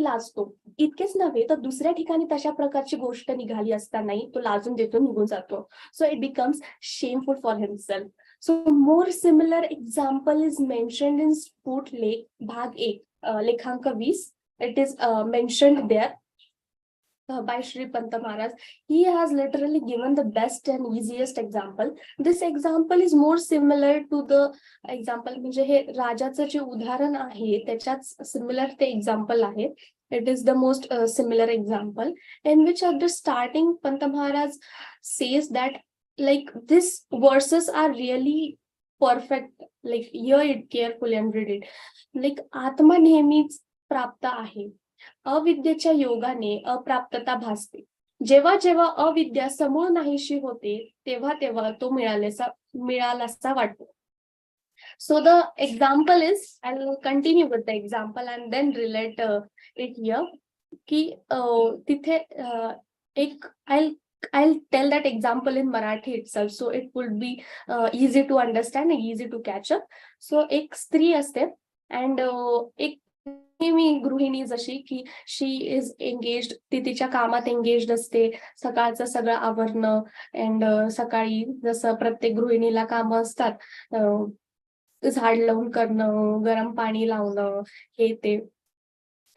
लाजतो. इतकेच नव्हे तर दुसऱ्या ठिकाणी तशा प्रकारची गोष्ट निघाली असतानाही तो लाजून देतो, निघून जातो. So it becomes shameful for himself. So more similar example is mentioned in स्पुटलेक भाग 1 लेखांक 20. It is mentioned there by Shri Panta Maharaj. He has literally given the best and easiest example. This example is more similar to the example, म्हणजे हे राजाचं जे उदाहरण आहे त्याच्यात सिमिलर ते एक्झाम्पल आहे. It is the most similar example in which at the starting Panta Maharaj says that like these verses are really perfect. Like hear it carefully and read it. Like आत्मा नेहमीच प्राप्त आहे, अविद्येच्या योगाने अप्राप्तता भासते. जेव्हा जेव्हा अविद्या समूळ नाहीशी होते तेव्हा तेव्हा तो मिळालासा वाटतो. So the example is, I'll continue with the example and then relate it here. की तिथे एक I'll tell that example in Marathi itself, so it would be easy to understand and easy to catch up. So एक स्त्री असते and एक मी गृहिणी जशी की शी इज एंगेज्ड, ती तिच्या कामात एंगेज्ड असते, सकाळचं सगळं आवरणं अँड सकाळी जसं प्रत्येक गृहिणीला कामं असतात, झाड लावून करणं, गरम पाणी लावणं, हे ते,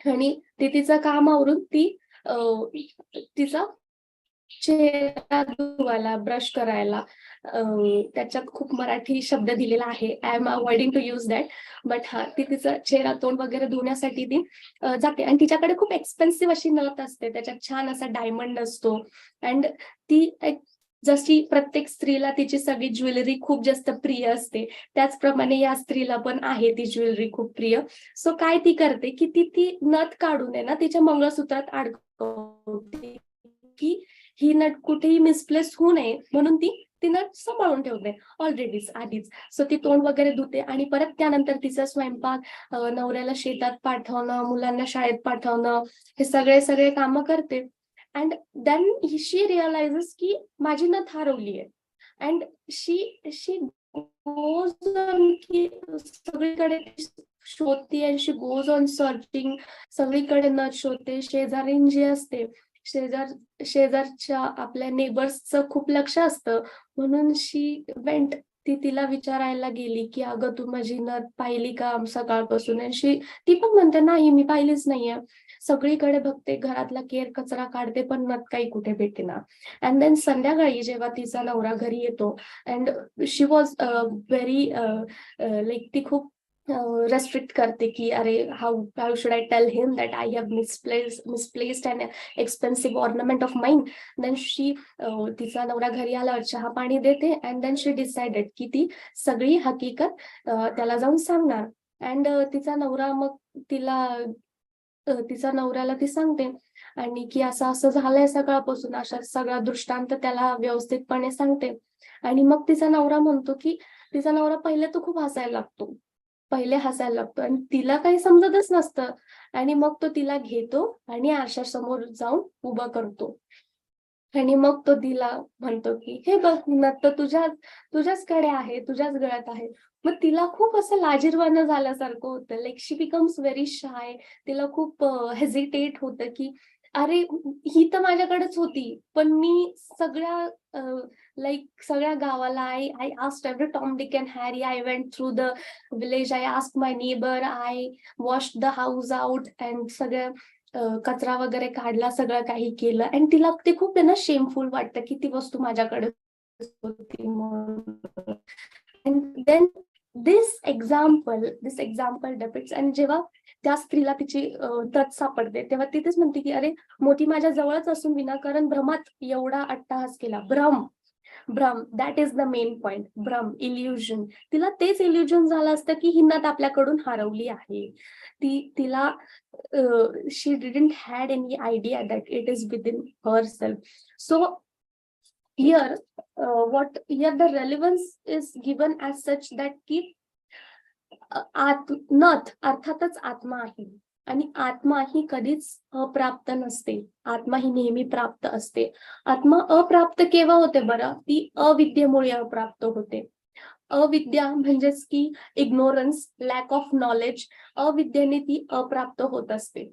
आणि ती तिचं काम आवरून ती तिचा चेहरा धुवायला, ब्रश करायला, त्याच्यात खूप मराठी शब्द दिलेला आहे, I am avoiding to use that, but हा ती तिचं चेहरा तोंड वगैरे धुण्यासाठी ती जाते. आणि तिच्याकडे खूप एक्सपेन्सिव्ह अशी नथ असते, त्याच्यात छान असा डायमंड असतो. अँड ती जशी प्रत्येक स्त्रीला तिची सगळी ज्वेलरी खूप जास्त प्रिय असते, त्याचप्रमाणे या स्त्रीला पण आहे ती ज्वेलरी खूप प्रिय. सो काय ती करते की ती नथ काढून आहे ना तिच्या मंगळसूत्रात अडकवते, की ही नट कुठेही मिसप्लेस होऊ नये म्हणून ती नट सांभाळून ठेवते ऑलरेडीच आधीच. सो ती तोंड वगैरे धुते आणि परत त्यानंतर तिचा स्वयंपाक, नवऱ्याला शेतात पाठवणं, मुलांना शाळेत पाठवणं, हे सगळे कामं करते. अँड देन शी रिअलाइजेस की माझी नथ हरवली आहे. अँड शी गोज ऑन की सगळीकडे शोधते and she goes on searching, सगळीकडे नथ शोधते. शेजारीन जी असते, शेजारच्या आपल्या नेबर्सचं खूप लक्ष असतं, म्हणून शी वेंट, तिला विचारायला गेली की अगं तू माझी नथ पाहिली का सकाळपासून. आणि ती पण म्हणते नाही मी पाहिलीच नाहीये. सगळीकडे बघते, घरातला केर कचरा काढते, पण नथ काही कुठे भेटेना. अँड देन संध्याकाळी जेव्हा तिचा नवरा घरी येतो, and she was very like, ती खूप रेस्ट्रिक्ट करते की अरे how should I tell him that I have misplaced an expensive ornament of mine. Then तिचा नवरा घरी आल्यावर चहा पाणी देते. अँड देन शी डिसाइडेड की ती सगळी हकीकत त्याला जाऊन सांगणार. अँड तिचा नवरा मग तिच्या नवऱ्याला ती सांगते आणि की असं असं झालंय सकाळपासून, अशा सगळा दृष्टांत त्याला व्यवस्थितपणे सांगते. आणि मग तिचा नवरा म्हणतो की तिचा नवरा पहिले तो खूप हसायला लागतो आणि तिला काही समजतच नसतं. आणि मग तो तिला घेतो आणि आरशासमोर जाऊन उभा करतो. आणि मग तो तिला म्हणतो की हे बघ, नथ तर तुझ्याचकडे आहे, तुझ्याच गळ्यात आहे. मग तिला खूप असं लाजिरवाणं झाल्यासारखं होतं. लाईक शी बिकम्स व्हेरी शाय. तिला खूप हेजिटेट होतं की अरे, ही तर माझ्याकडेच होती, पण मी सगळ्या गावाला I asked every Tom Dick and Harry, I went through the village, I asked my neighbour, I washed the house out and कचरा वगैरे काढला, सगळं काही केलं. आणि तिला ते खूप आहे ना शेमफुल वाटतं की ती वस्तू माझ्याकडे होती म्हणून. And then this example depicts. आणि जेव्हा त्या स्त्रीला तिची तथ सापडते तेव्हा ती तेच म्हणते की अरे, मोठी माझ्या जवळच असून विनाकारण भ्रमात एवढा अट्टहास केला. भ्रम, that is the main point. भ्रम, इल्युजन. तिला तेच इल्युजन झालं असतं की ही नथ आपल्याकडून हरवली आहे. तिला she didn't had any idea that it is within herself. So here the relevance is given as such that की नथ अर्थातच आत्मा आहे. आणि आत्मा ही कधीच अप्राप्त नसते. आत्मा ही नेहमी प्राप्त असते. आत्मा अप्राप्त केव्हा होते बरं? ती अविद्येमुळे अप्राप्त होते. अविद्या म्हणजेच की इग्नोरन्स, लॅक ऑफ नॉलेज. अविद्येने ती अप्राप्त होत असते.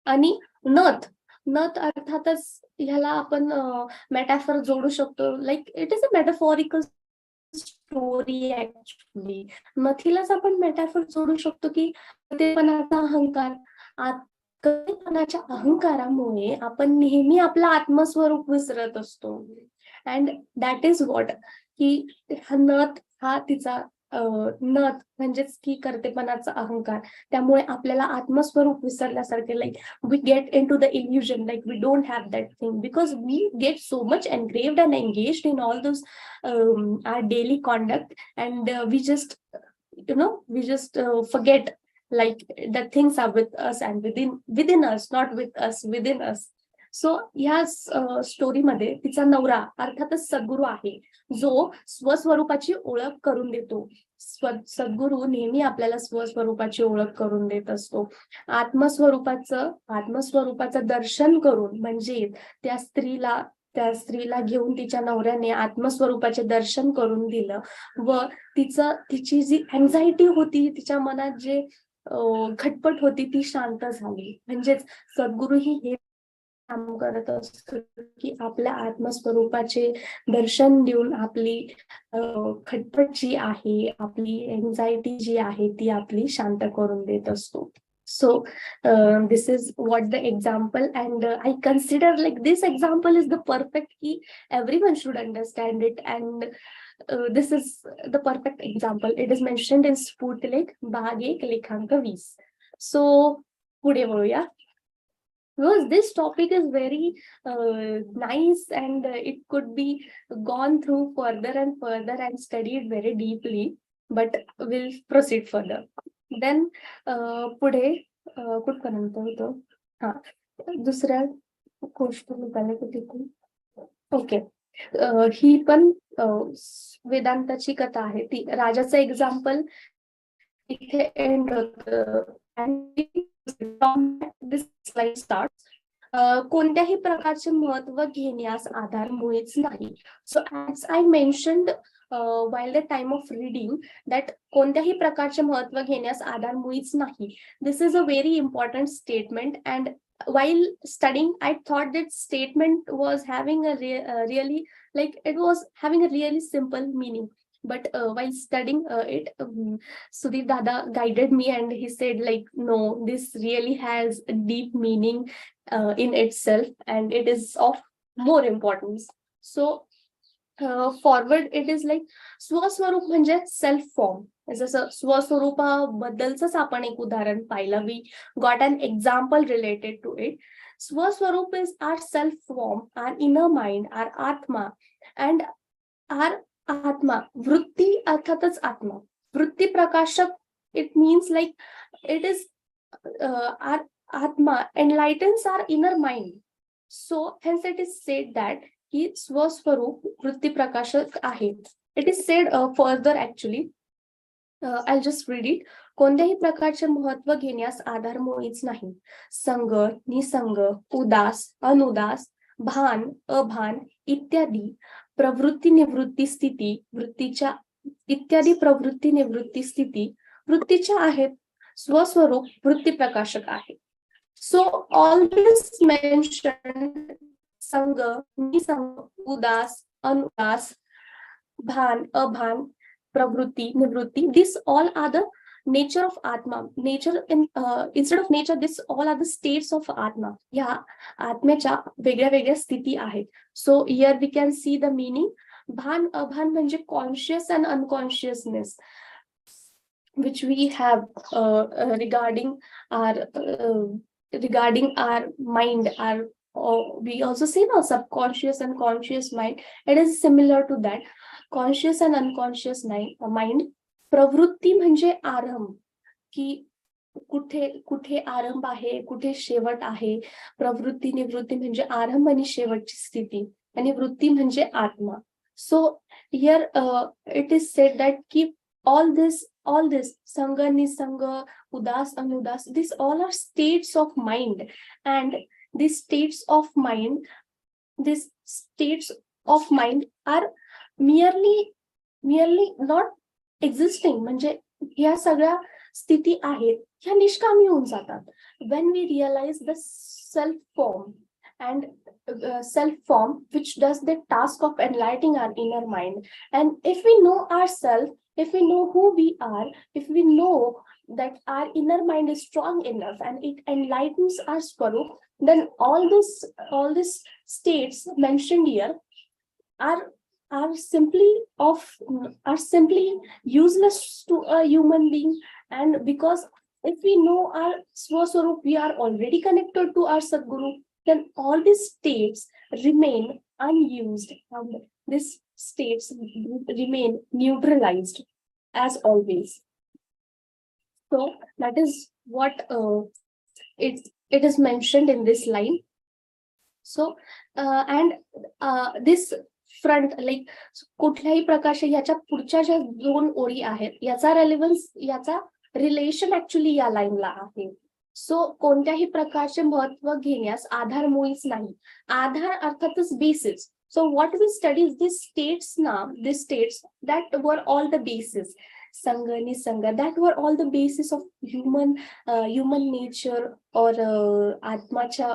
आणि नथ अर्थातच ह्याला आपण मेटाफर जोडू शकतो. Like it is a metaphorical story actually. नथीलाच आपण मेटाफर जोडू शकतो की कधीपणाचा अहंकार. कधीपणाच्या अहंकारामुळे आपण नेहमी आपलं आत्मस्वरूप विसरत असतो. अँड दॅट इज व्हॉट की नथ हा तिचा नथ म्हणजेच की कर्तेपणाचा अहंकार. त्यामुळे आपल्याला आत्मस्वरूप विसरल्यासारखे. Like we get into the illusion, like we don't have that thing because we get so much engraved and engaged in all those our daily conduct. And we just forget like the things are with us and within us, not with us, within us. So ह्या स्टोरीमध्ये तिचा नवरा अर्थातच सद्गुरू आहे, जो स्वस्वरूपाची ओळख करून देतो. सद्गुरू नेहमी आपल्याला स्वस्वरूपाची ओळख करून देत असतो. आत्मस्वरूपाचं दर्शन करून, म्हणजे त्या स्त्रीला घेऊन तिच्या नवऱ्याने आत्मस्वरूपाचे दर्शन करून दिलं. व तिची जी अँझायटी होती, तिच्या मनात जे खटपट होती, ती शांत झाली. म्हणजेच सद्गुरू हे काम करत असतो की आपल्या आत्मस्वरूपाचे दर्शन देऊन आपली खटपट जी आहे, आपली एन्झायटी जी आहे, ती आपली शांत करून देत असतो. So this is what the example, and I consider like this example is the perfect key. Everyone should understand it, and this is the perfect example. It is mentioned in Sputnik भाग 1 लेखांक 20. So पुढे वळूया. Because this topic is very nice, and it could be gone through further and studied very deeply, but we'll proceed further. Then पुढे कुठपर्यंत होतो? हा, दुसऱ्या गोष्ट निघाल्या तिथून. ओके. ही पण वेदांताची कथा आहे. ती राजाचं एक्झाम्पल इथे एंड होतं. This slide starts. कोणत्याही प्रकारचे महत्व घेण्यास आधार मुळीच नाही. So as I mentioned while the time of reading that कोणत्याही प्रकारचे महत्व घेण्यास आधार मुळीच नाही. This is a very important statement, and while studying I thought that statement was having a really, like it was having a really simple meaning. But while studying it, Sudeep Dada guided me and he said like, no, this really has a deep meaning in itself, and it is of more importance. So forward it is like स्वस्वरूप म्हणजे सेल्फ फॉर्म. जसं स्वस्वरूपाबद्दलच आपण एक उदाहरण पाहिलं. We got an example related to it. स्वस्वरूप is our self form, our inner mind, our Atma. And our Atma, वृत्ती अर्थातच आत्मा, वृत्ती प्रकाशक. It means like it is Atma enlightens our inner mind. So hence it is said that he स्वस्वरूप वृत्ती प्रकाशक आहे. It is said further actually. I'll just read it. कोणत्याही प्रकारचे महत्व घेण्यास आधार मुळीच नाही. संग, निसंग, उदास, अनुदास, भान, अभान इत्यादी प्रवृत्ती निवृत्ती स्थिती वृत्तीच्या इत्यादी प्रवृत्ती निवृत्ती स्थिती वृत्तीच्या आहेत. स्वस्वरूप वृत्ती प्रकाशक आहे. So all this mentioned संग, निसंग, उदास, अनुदास, भान, अभान, pravrutti, nivrutti, this all are the nature of Atma. Nature instead of nature, this all are the states of Atma. Yeah, आत्म्याच्या वेगळ्या वेगळ्या स्थिती आहेत. So here we can see the meaning. भान अभान म्हणजे conscious and unconsciousness, which we have regarding our mind, we also say now subconscious and conscious mind. It is similar to that. Conscious and unconscious mind. प्रवृत्ती म्हणजे आरंभ, की कुठे कुठे आरंभ आहे, कुठे शेवट आहे. प्रवृत्ती निवृत्ती म्हणजे आरंभ आणि शेवटची स्थिती, आणि वृत्ती म्हणजे आत्मा. So here it is said that keep all this sanga, nisanga, udas, anudas, these all are states of mind, and these states of mind are merely not existing. म्हणजे ह्या सगळ्या स्थिती आहेत ह्या निष्कामी होऊन जातात when we realize the self form which does the task of enlightening our inner mind. And if we know ourselves, if we know who we are, if we know that our inner mind is strong enough and it enlightens our swarup, then all these states mentioned here are simply useless to a human being. And because if we know our Swaswarup, we are already connected to our Sadguru, then all these states remain unused and these states remain neutralized as always. So that is what it is mentioned in this line. So this front, like कुठल्याही प्रकारचे ह्याच्या पुढच्या ज्या दोन ओळी आहेत याचा रेलेव्हन्स, याचा रिलेशन ऍक्च्युली या लाईनला आहे. सो कोणत्याही प्रकारचे महत्व घेण्यास आधार मुळीच नाही. आधार अर्थातच basis. So what we study is these states now, these states that were all the basis. Sanga, Nisanga, that were all the basis of human nature or आत्माच्या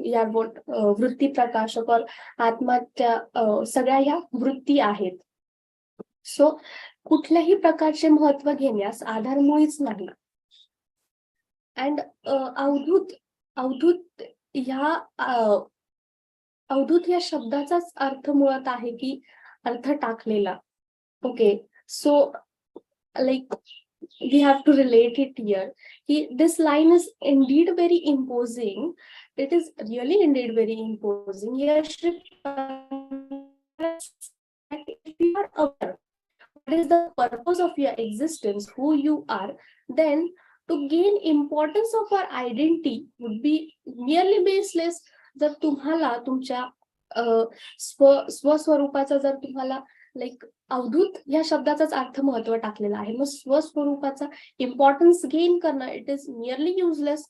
या वृत्ती प्रकाशक और आत्माच्या सगळ्या ह्या वृत्ती आहेत. सो कुठल्याही प्रकारचे महत्व घेण्यास आधार मुळीच नाही. अँड अवधूत या शब्दाचाच अर्थ मुळात आहे की अर्थ टाकलेला. Okay, so like we have to relate it here. This line is indeed very imposing. It is really indeed very imposing. Here, if you are aware what is the purpose of your existence, who you are, then to gain importance of our identity would be merely baseless. जर तुम्हाला तुमच्या स्वस्वरूपाचा जर तुम्हाला लाईक अवधूत या शब्दाचाच अर्थ महत्व टाकलेला आहे, मग स्वस्वरूपाचा इम्पॉर्टन्स गेन करणं it is nearly useless.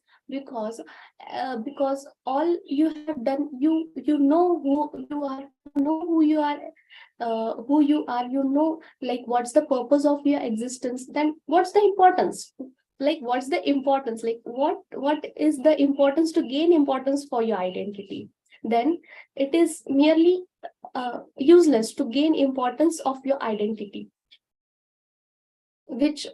because all you have done, you know who you are, you know like what's the purpose of your existence, then what's the importance, like what's the importance, like what is the importance to gain importance for your identity, then it is merely useless to gain importance of your identity, which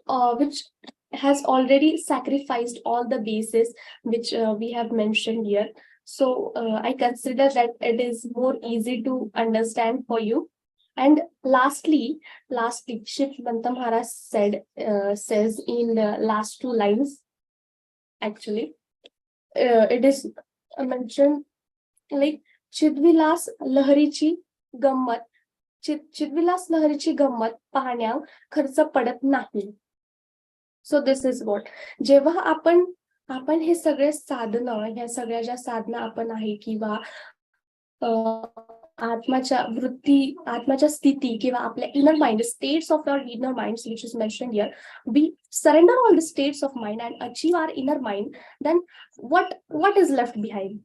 has already sacrificed all the bases which we have mentioned here. So I consider that it is more easy to understand for you. And lastly, Shiv Banta Maharaj says in the last two lines, actually, it is mentioned like Chidvilas Laharichi Gammat. चिदविलास लहरीची गंमत पाहण्यावर खर्च पडत नाही. सो दिस इज व्हॉट, जेव्हा आपण आपण हे सगळे साधनं, ह्या सगळ्या ज्या साधना आपण आहे किंवा आत्माच्या वृत्ती, आत्माच्या स्थिती किंवा आपल्या inner mind, states of your inner mind which is mentioned here, we surrender all the states of mind and achieve our inner mind, then what is left behind?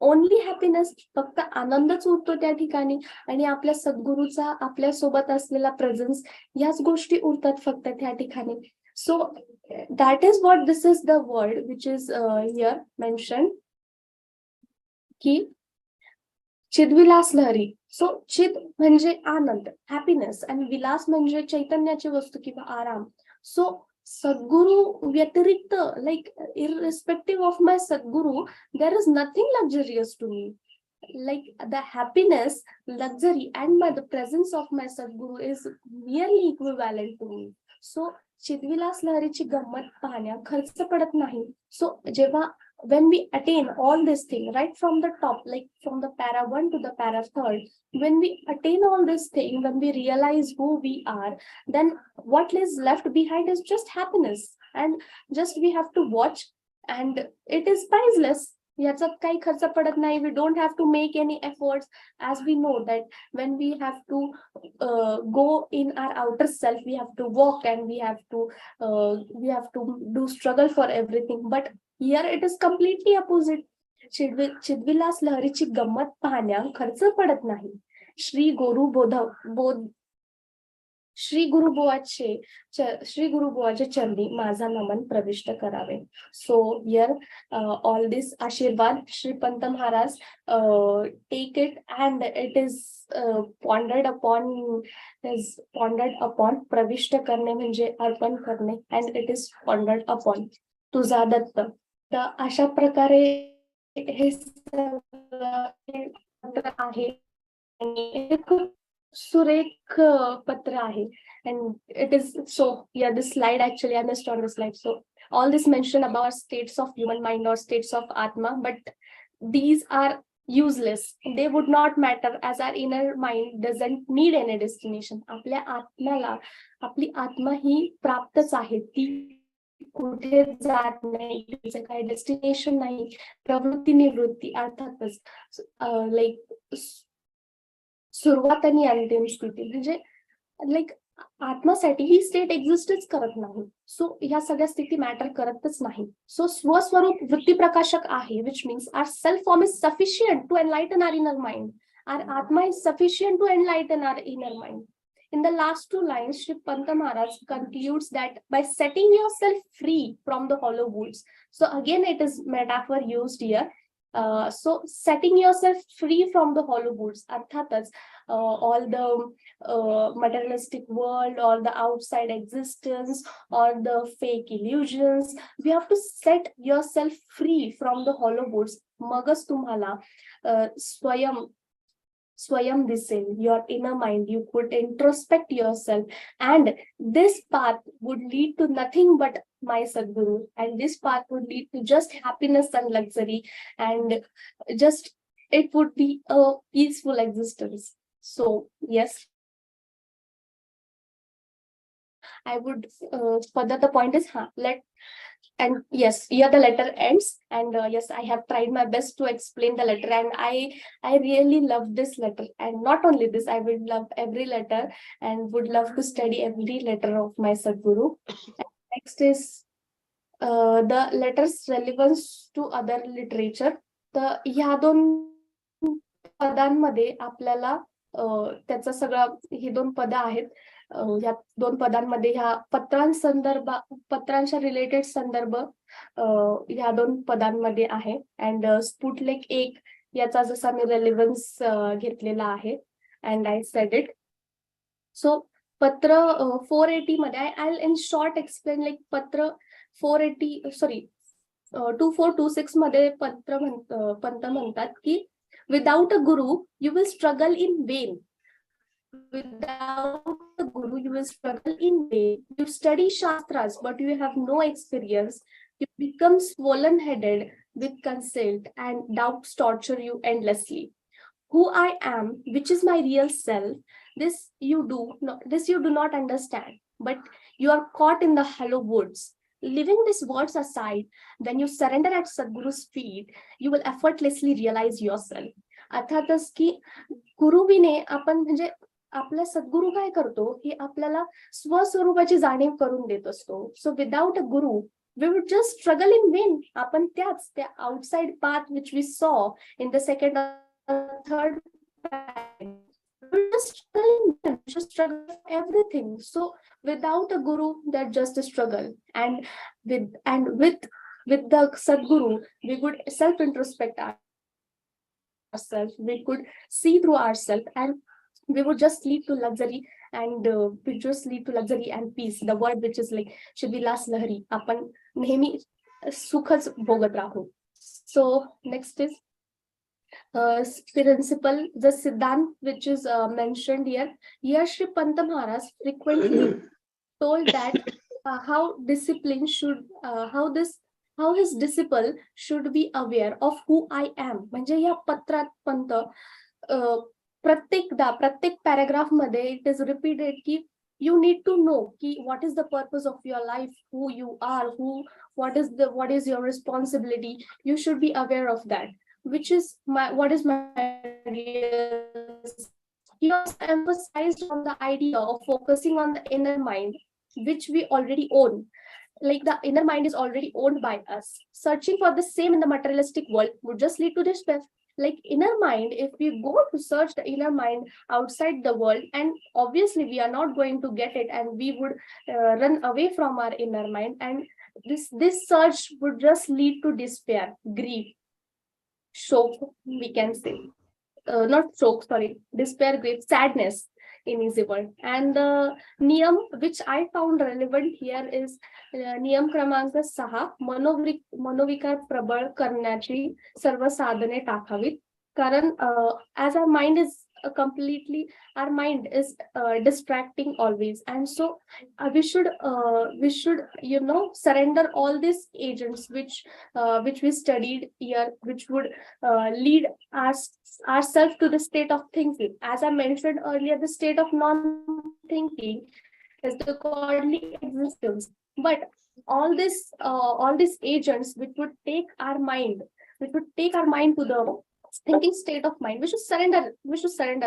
Only happiness, फक्त आनंदच उरतो त्या ठिकाणी आणि आपल्या सद्गुरूचा आपल्या सोबत असलेला प्रेझन्स, याच गोष्टी उरतात फक्त त्या ठिकाणी. So that is what this is the word which is here mention की चिदविलास लहरी. सो चिद म्हणजे आनंद, हॅपीनेस, आणि विलास म्हणजे चैतन्याची वस्तू किंवा आराम. सो सद्गुरू व्यतिरिक्त, like irrespective of my Sadguru, there is nothing luxurious to me. Like the happiness, luxury, and the presence of my Sadguru is nearly equivalent to me. So चिदविलास लहरीची गंमत पाहण्या खर्च पडत नाही. सो जेव्हा when we attain all this thing right from the top, like from the para 1 to the para 3rd, when we attain all this thing, when we realize who we are, then what is left behind is just happiness, and just we have to watch, and it is priceless. याच्यात काही खर्च पडत नाही. We don't have to make any efforts, as we know that when we have to go in our outer self, we have to walk and we have to do struggle for everything. But here it is completely opposite. चिदविलास लहरीची गंमत पाहण्या खर्च पडत नाही. श्री गुरुबुवाचे चरणी माझा नमन प्रविष्ट करावे. सो हियर ऑल दिस आशीर्वाद श्रीपंत Maharaj take it and it is pondered upon. प्रविष्ट करणे म्हणजे अर्पण करणे, and it is pondered upon. तुझा दत्त. तर अशा प्रकारे हे पत्र आहे आणि हे खूप सुरेख पत्र आहे. And it is so, yeah, this slide actually I missed on the slide. So all this mention about states of human mind or states of atma, but these are useless. They would not matter as our inner mind doesn't need any destination. आपल्या आत्म्याला, आपली आत्मा ही प्राप्तच आहे, ती कुठे जात नाही, तिचं काही डेस्टिनेशन नाही. प्रवृत्ती निवृत्ती अर्थातच लाईक सुरुवात आणि अंतिम स्थिती, म्हणजे लाईक आत्मासाठी ही स्टेट एक्झिस्टच करत नाही. सो ह्या सगळ्या स्थिती मॅटर करतच नाही. सो स्वस्वरूप वृत्ती प्रकाशक आहे, which means our self form is sufficient to enlighten our inner mind. Our Atma is sufficient to enlighten our inner mind. In the last two lines, Shri Panta Maharaj concludes that by setting yourself free from the hollow woods. So again, it is metaphor used here. So setting yourself free from the hollow woods, arthatas, all the materialistic world or the outside existence or the fake illusions, we have to set yourself free from the hollow woods. Magas tumhala swayam disil, your inner mind, you could introspect yourself, and this path would lead to nothing but my Sadguru, and this path would lead to just happiness and luxury, and just it would be a peaceful existence. So yes, I would further the point is and yes, here the letter ends, and yes, I have tried my best to explain the letter, and I really love this letter, and not only this, I would love every letter and would love to study every letter of my Sadguru. Next is the letter's relevance to other literature. तर ह्या दोन पदांमध्ये आपल्याला त्याचा सगळा, ही दोन पद आहेत, या दोन पदांमध्ये ह्या पत्रांच्या रिलेटेड संदर्भ ह्या दोन पदांमध्ये आहे. अँड स्पुटलेक 1 याचा जसा मी रेलेव्हन्स घेतलेला आहे, and I said it. So पत्र 480 मध्ये I in short explain, like पत्र 2426 मध्ये पंत म्हणतात की without a guru you will struggle in vain. Without a guru you will struggle in vain. You study shastras but you have no experience. You become swollen headed with conceit, and doubts torture you endlessly. Who I am, which is my real self, this you do not understand, but you are caught in the hollow woods. leaving these words aside, when you surrender at Sadhguru's feet, you will effortlessly realize yourself. अर्थातच की गुरुविने आपण म्हणजे आपला सद्गुरू काय करतो की आपल्याला स्वस्वरूपाची जाणीव करून देत असतो. So without a Guru we would just struggle in vain. आपण त्याच त्या outside path which we saw in the second or third path, we just struggle with everything. So without a guru, that's just a struggle. And with the Sadguru, we could self introspect ourselves. We could see through ourselves, and we would just lead to luxury. And we just lead to luxury and peace. The word which is like Shivilas Lahari. आपण नेहमी सुखच भोगत राहू. So next is principle, the Siddhant which is mentioned here. Here Shri Pant Maharaj frequently told that how discipline should how his disciple should be aware of who I am. म्हणजे या पत्रात पंत प्रत्येक पॅराग्राफ मध्ये इट इज रिपीटेड की you need to know ki what is the purpose of your life, who you are, what is your responsibility. You should be aware of that, which is what is my he also emphasized on the idea of focusing on the inner mind, which we already own. Like the inner mind is already owned by us. Searching for the same in the materialistic world would just lead to despair. Like inner mind, if we go to search the inner mind outside the world, and obviously we are not going to get it, and we would run away from our inner mind, and this search would just lead to despair, grief, shock, we can say. Not shock, sorry, despair, grief, sadness in easy word. And the niyam which I found relevant here is नियम क्रमांक 6, मनोविकार प्रबळ करण्याची सर्व साधने टाकावीत. कारण as our mind is our mind is distracting always, and so we should surrender all these agents which we studied here, which would lead ourselves to the state of thinking. As I mentioned earlier, the state of non-thinking is the godly existence. But all these agents which would take our mind to the thinking state of mind, we should surrender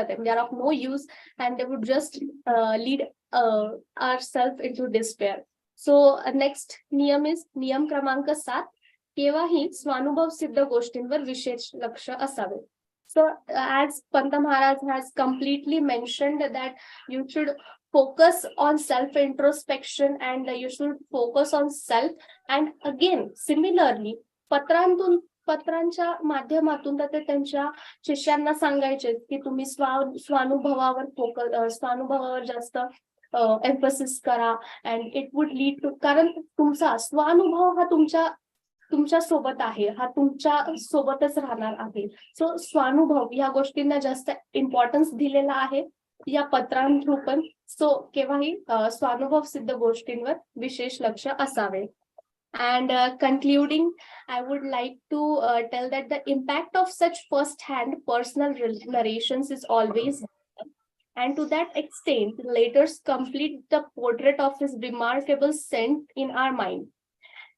them. They are of no use, and they would just lead ourselves into despair. So next niyam is niyam क्रमांक 7, केव्हाही स्वानुभव सिद्ध गोष्टींवर विशेष लक्ष असावे. So as Pant Maharaj has completely mentioned that you should focus on self introspection, and you should focus on self. And again similarly पत्रांच्या माध्यमातून ते त्यांच्या शिष्यांना सांगायचे की तुम्ही स्वानुभवावर जास्त एम्फसिस करा, and it would lead to, कारण तुमचा स्वानुभव हा तुमच्या सोबत आहे, हा तुमच्या सोबतच राहणार आहे. सो स्वानुभव या गोष्टींना जास्त इम्पॉर्टन्स दिलेला आहे या पत्रांथ्रू पण. सो केव्हाही स्वानुभव सिद्ध गोष्टींवर विशेष लक्ष असावे. And concluding, I would like to tell that the impact of such first-hand personal narrations is always, and to that extent, letters complete the portrait of his remarkable saint in our mind.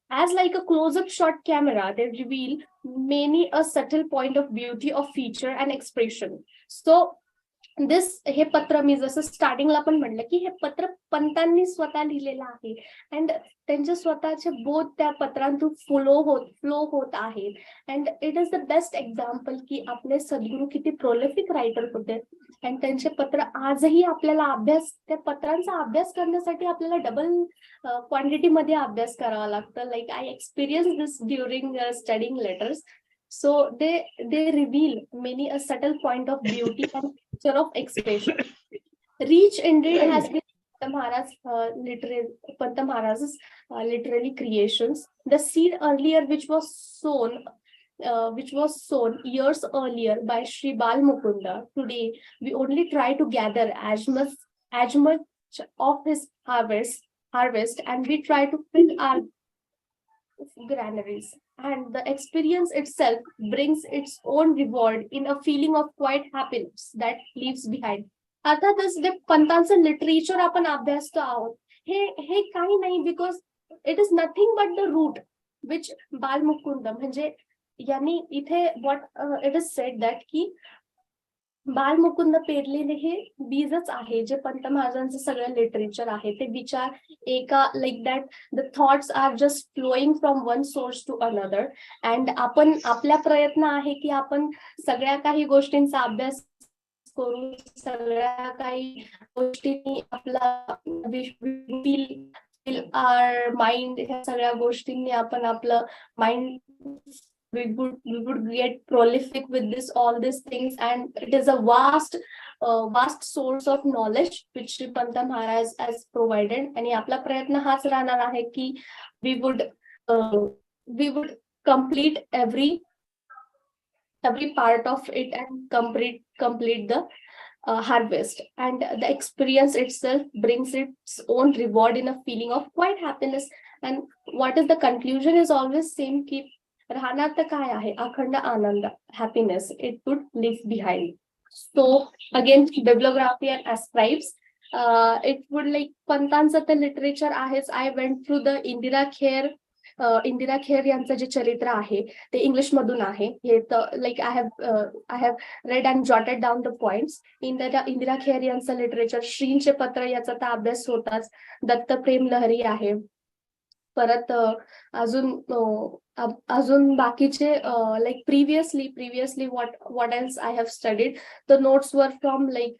As like a close-up shot camera, they reveal many a subtle point of beauty of feature and expression. So हे पत्र मी जसं स्टार्टिंगला पण म्हणलं की हे पत्र पंतांनी स्वतः लिहिलेलं आहे, अँड त्यांचे स्वतःचे बोध त्या पत्रांतून फ्लो होत आहेत. And it is the best example की आपले सद्गुरू किती प्रोलिफिक रायटर होते, अँड त्यांचे पत्र आजही आपल्याला त्या पत्रांचा अभ्यास करण्यासाठी आपल्याला डबल क्वांटिटी मध्ये अभ्यास करावा लागतं. Like I experience this during studying letters. So they reveal many a subtle point of beauty and picture of expression. Rich indeed has been Pant Maharaj's literary creations. The seed earlier which was sown years earlier by Sri Bal Mukunda, today we only try to gather as much of his harvest, and we try to fill our granaries, and the experience itself brings its own reward in a feeling of quiet happiness that leaves behind. अर्थातच जे पंतांचं लिटरेचर आपण अभ्यासतो आहोत हे काही नाही, because it is nothing but the root which Balmukund म्हणजे यांनी इथे what it is said that की बालमुकुंद पेरलेले हे बीजच आहे जे पंत महाराजांचं सगळं लिटरेचर आहे ते विचार एका like that the thoughts are just flowing from one source to another and आपण आपल्या प्रयत्न आहे की आपण सगळ्या काही गोष्टींचा अभ्यास करू सगळ्या काही गोष्टींनी आपला आर माइंड ह्या सगळ्या गोष्टींनी आपण आपलं mind we would get prolific with this all these things and it is a vast source of knowledge which Sri Panta Maharaj has provided आणि आपला प्रयत्न हाच राहणार आहे की we would complete every part of it and complete the harvest and the experience itself brings its own reward in a feeling of quite happiness and what is the conclusion is always same की राहणार तर काय आहे अखंड आनंद happiness it would leave behind so again bibliography and ascribes it would like पंतांचं ते लिटरेचर आहेच I went through the Indira Kher यांचं जे चरित्र आहे ते इंग्लिश मधून आहे हे तर like I have red and jotted down the points Indira Kher यांचं लिटरेचर श्रींचे पत्र याचा तर अभ्यास होताच दत्त प्रेम लहरी आहे परत अजून बाकीचे like previously what else I have studied the notes वर फ्रॉम लाईक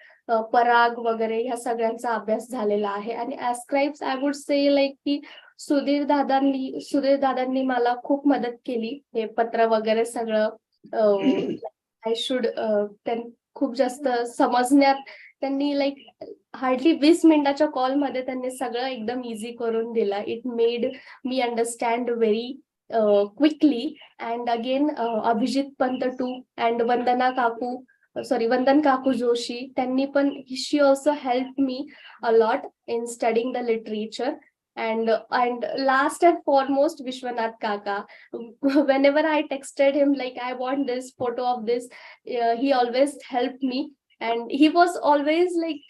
पराग वगैरे ह्या सगळ्यांचा अभ्यास झालेला आहे आणि ascribes I would say like की सुधीर दादांनी मला खूप मदत केली हे पत्र वगैरे सगळं आय शुड खूप जास्त समजण्यात त्यांनी लाईक हार्डली 20 मिनिटाच्या कॉलमध्ये त्यांनी सगळं एकदम इझी करून दिला it made me understand very quickly and again Abhijit Pant too and Vandan काकू जोशी त्यांनी पण she also help me a lot in studying the literature and last and foremost Vishwanath Kaka whenever I texted him like I want this photo of this he always helped me and he was always like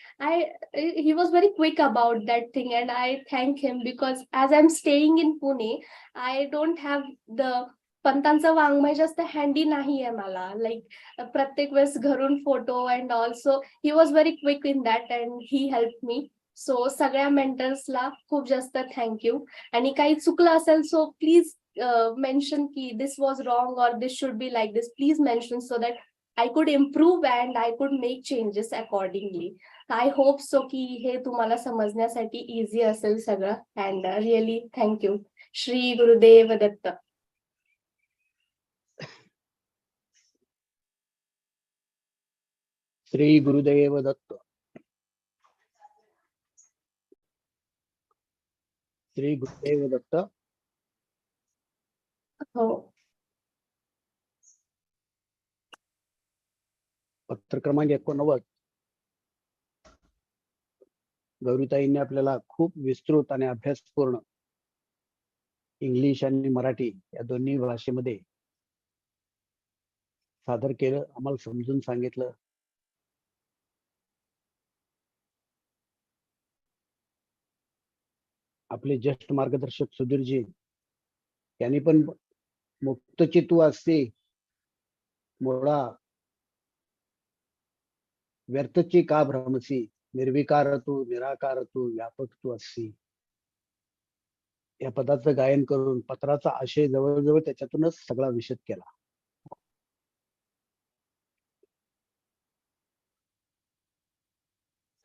he was very quick about that thing and I thank him because as I'm staying in Pune I don't have the पंतांचं वाङ्मय जास्त हँडी नाही आहे मला लाईक प्रत्येक वेळेस घरून photo and also he was very quick in that and he help me so सगळ्या मेंटर्सला खूप जास्त थँक्यू आणि काही चुकलं असेल सो प्लीज मेन्शन की दिस वॉज रॉंग और this should be like this please mention so that I could improve and I could make changes accordingly I hope so की हे तुम्हाला समजण्यासाठी इझी असेल सगळं and really thank you Shri Gurudev Datta Shri Gurudev Datta Shri Gurudev Datta हो पत्र क्रमांक 89 गौरीताईंनी आपल्याला खूप विस्तृत आणि अभ्यासपूर्ण इंग्लिश आणि मराठी या दोन्ही भाषेमध्ये सादर केलं आम्हाला समजून सांगितलं आपले ज्येष्ठ मार्गदर्शक सुधीरजी यांनी पण मुक्तचित्तू असते मोडा व्यर्थची का भ्रमसी निर्विकार तू निराकार तू व्यापक तू अससी या पदाचं गायन करून पत्राचा आशय जवळजवळ त्याच्यातूनच सगळा विशद केला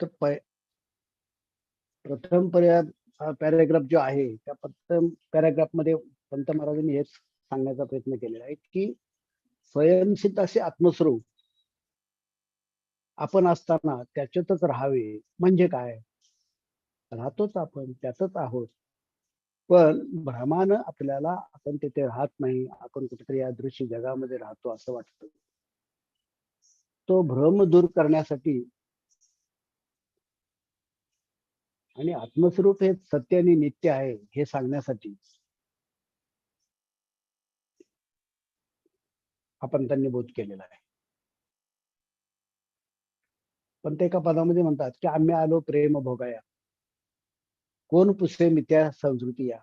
तर प्रथम पॅराग्राफ जो आहे त्या प्रथम पॅराग्राफ मध्ये पंत महाराजांनी हेच सांगण्याचा प्रयत्न केलेला आहे की स्वयंसिद्ध असे आत्मस्वरूप आपण असताना त्याच्यातच राहावे म्हणजे काय राहतोच आपण त्यातच आहोत पण भ्रमानं आपल्याला आपण तिथे राहत नाही आपण कुठेतरी या दृश्य जगामध्ये राहतो असं वाटतं तो भ्रम दूर करण्यासाठी आणि आत्मस्वरूप हे सत्य आणि नित्य आहे हे सांगण्यासाठी आपण त्यांनी बोध केलेला आहे पण ते एका पदामध्ये म्हणतात की आम्ही आलो प्रेम भोगाया कोण पुसे मित्या संस्कृती या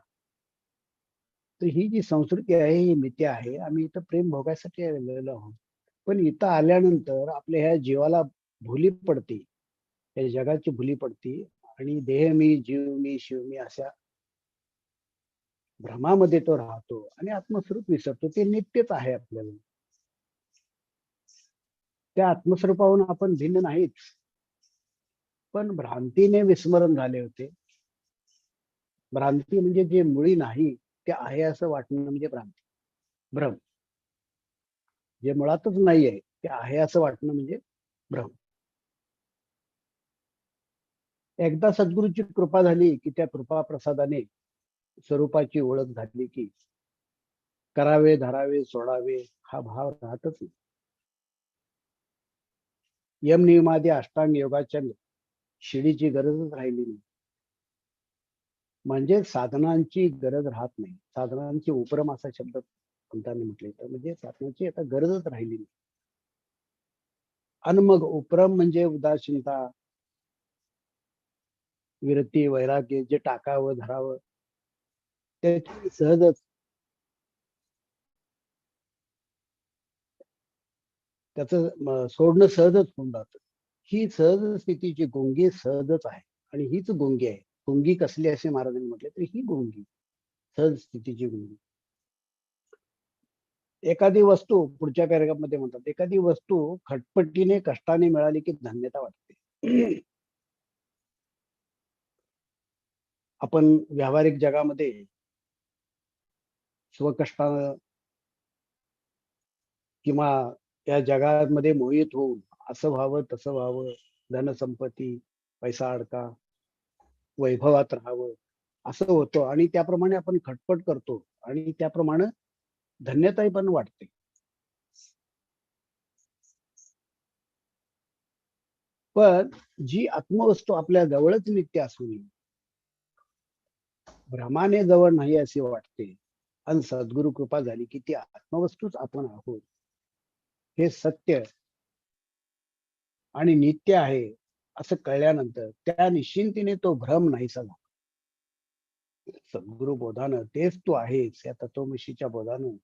तर ही जी संस्कृती आहे ही मिथ्या आहे. आम्ही इथं प्रेम भोगायसाठी आलेलो आहोत. पण इथं आल्यानंतर आपल्या ह्या जीवाला भुली पडते, या जगाची भुली पडते आणि देह मी, जीव मी, शिव मी अशा भ्रमामध्ये तो राहतो आणि आत्मस्वरूप विसरतो. ते नित्यच आहे आपल्याला. त्या आत्मस्वरूपाहून आपण भिन्न नाहीच, पण भ्रांतीने विस्मरण झाले होते. भ्रांती म्हणजे जे मुळी नाही ते आहे असं वाटणं म्हणजे भ्रांती, भ्रम. जे मुळातच नाही आहे ते आहे असं वाटणं म्हणजे भ्रम. एकदा सद्गुरूची कृपा झाली की त्या कृपा प्रसादाने स्वरूपाची ओळख झाली की करावे, धरावे, सोडावे हा भाव राहतच नाही. यम नियमादी अष्टांग योगाच्या शिडीची गरजच राहिली नाही. म्हणजे साधनांची गरज राहत नाही. साधनांची उपरम असा शब्द पंतांनी म्हटले तर म्हणजे साधनांची आता गरजच राहिली नाही. आणि मग उपरम म्हणजे उदासीनता, विरती, वैराग्य जे टाकावं धरावं ते सहजच त्याचं सोडणं सहजच होऊन जातं. ही सहज स्थितीची गुंगी सहजच आहे आणि हीच गुंगी आहे. गुंगी कसली असे महाराजांनी म्हटले तर ही गुंगी सहज स्थितीची गुंगी. एखादी वस्तू पुढच्या पॅरेग्राफमध्ये म्हणतात एखादी वस्तू खटपटीने कष्टाने मिळाली की धन्यता वाटते. आपण व्यावहारिक जगामध्ये स्वकष्टानं किंवा या जगामध्ये मोहित होऊन असं व्हावं तसं व्हावं, धनसंपत्ती, पैसा अडका, वैभवात राहावं असं होतं आणि त्याप्रमाणे आपण खटपट करतो आणि त्याप्रमाणे धन्यताही पण वाटते. पण जी आत्मवस्तू आपल्या जवळच नित्य असून भ्रमाने जवळ नाही असे वाटते आणि सद्गुरु कृपा झाली की ती आत्मवस्तूच आपण आहोत हे सत्य आणि नित्य आहे असं कळल्यानंतर त्या निश्चिंतीने तो भ्रम नाहीसा झाला. सद्गुरु बोधानं तेच तू आहेस या तत्वमशीच्या बोधानं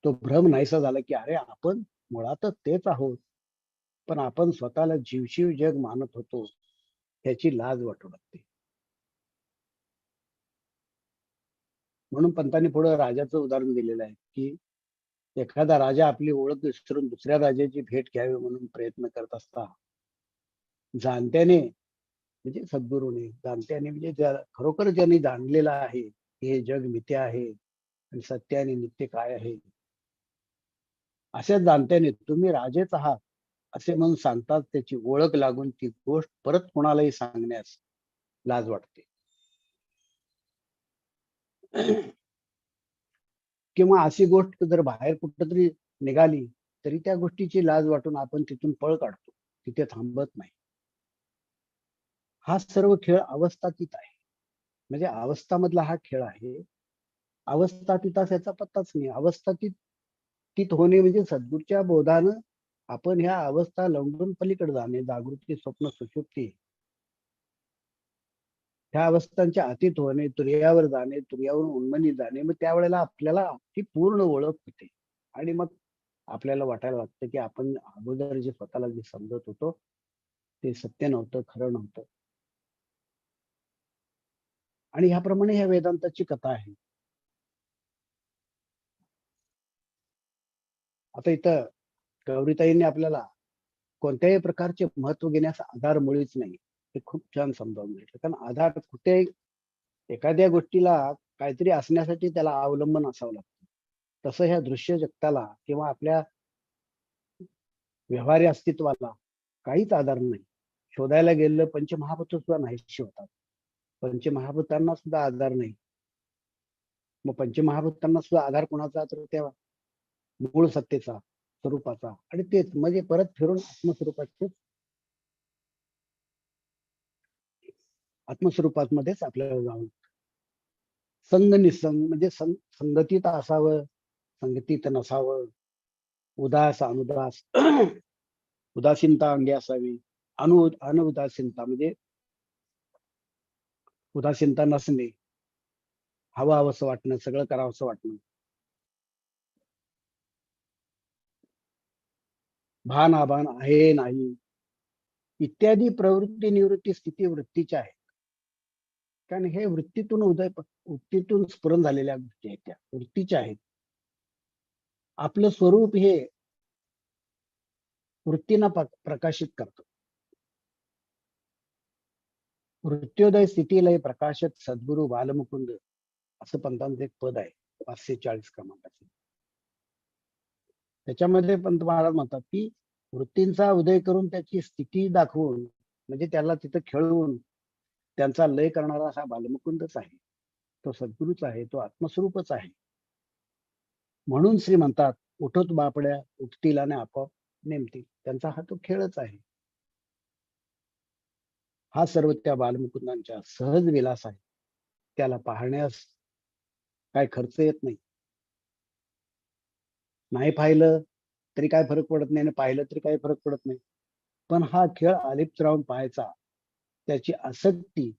तो भ्रम नाहीसा झाला की अरे आपण मुळातच तेच आहोत, पण आपण स्वतःला जीवशिव जग मानत होतो ह्याची लाज वाटू लागते. म्हणून पंतांनी पुढे राजाचं उदाहरण दिलेलं आहे की एखादा राजा आपली ओळख विसरून दुसऱ्या राजाची भेट घ्यावी म्हणून प्रयत्न करत असता जाणत्याने म्हणजे सद्गुरूने जाणत्याने म्हणजे खरोखर ज्यांनी जाणलेलं आहे की हे जग मिथ्या आहे आणि सत्य आणि नित्य काय आहे अशा जाणत्याने तुम्ही राजेच आहात असे म्हणून सांगतात त्याची ओळख लागून ती गोष्ट परत कोणालाही सांगण्यास लाज वाटते. किंवा अशी गोष्ट जर बाहेर कुठंतरी निघाली तरी त्या गोष्टीची लाज वाटून आपण तिथून पळ काढतो, तिथे थांबत नाही. हा सर्व खेळ अवस्थातीत आहे. म्हणजे अवस्थामधला हा खेळ आहे. अवस्थातीतास याचा पत्ताच नाही. अवस्थातीत होणे म्हणजे सद्गुरूच्या बोधानं आपण ह्या अवस्था लंडून पलीकडे जाणे, जागृती, स्वप्न, सुषुप्ती ह्या अवस्थांच्या अतीत होणे, तुर्यावर जाणे, तुर्यावरून उन्मनी जाणे. मग त्यावेळेला आपल्याला ती पूर्ण ओळख होते आणि मग आपल्याला वाटायला लागतं की आपण अगोदर जे स्वतःला जे समजत होतो ते सत्य नव्हतं, खरं नव्हतं. आणि ह्याप्रमाणे ह्या वेदांताची कथा आहे. आता इथं गौरीताईंनी आपल्याला कोणत्याही प्रकारचे महत्व घेण्याचा आधार मुळीच नाही हे खूप छान समजावून घेतलं. कारण आधार कुठे एखाद्या गोष्टीला काहीतरी असण्यासाठी त्याला अवलंबन असावं लागतं. तसं ह्या दृश्य जगताला किंवा आपल्या व्यवहारी अस्तित्वाला काहीच आधार नाही. शोधायला गेलं पंचमहाभूत सुद्धा नाहीशी होतात. पंचमहाभूतांना सुद्धा आधार नाही. मग पंचमहाभूतांना सुद्धा आधार कोणाचा तर त्या मूळ सत्तेचा, स्वरूपाचा आणि तेच म्हणजे परत फिरून आत्मस्वरूपात मध्येच आपल्याला जाऊन संग निसंग म्हणजे संगतीत असावं, संगतीत नसावं, उदास अनुदास उदासीनता अंगी असावी, अनुउदासीनता म्हणजे उदासीनता नसणे हवं असं वाटणं, सगळं करावं असं वाटणं, भान आभान आहे नाही इत्यादी प्रवृत्ती निवृत्ती स्थिती वृत्तीच्या आहेत. कारण हे वृत्तीतून स्फुरण झालेल्या गोष्टी आहेत, त्या वृत्तीच्या आहेत. आपलं स्वरूप हे वृत्तींना प्रकाशित करतो. वृत्त्योदय स्थितीलय प्रकाशक सद्गुरु बालमुकुंद असं पंतांचं एक पद आहे 540 क्रमांकाचं. त्याच्यामध्ये पंत महाराज म्हणतात की वृत्तींचा उदय करून त्याची स्थिती दाखवून म्हणजे त्याला तिथं खेळवून त्यांचा लय करणारा हा बालमुकुंदच आहे, तो सद्गुरूच आहे, तो आत्मस्वरूपच आहे. म्हणून श्री म्हणतात उठत बापड्या उठतील आणि आपोआप नेमतील. त्यांचा हा तो खेळच आहे. हा सर्व त्या बालमुकुंदांच्या सहज विलास आहे. त्याला पाहण्यास काय खर्च येत नाही. नाही पाहिलं तरी काय फरक पडत नाही आणि पाहिलं तरी काही फरक पडत नाही. पण हा खेळ अलिप्त राहून पाहायचा, त्याची आसक्ती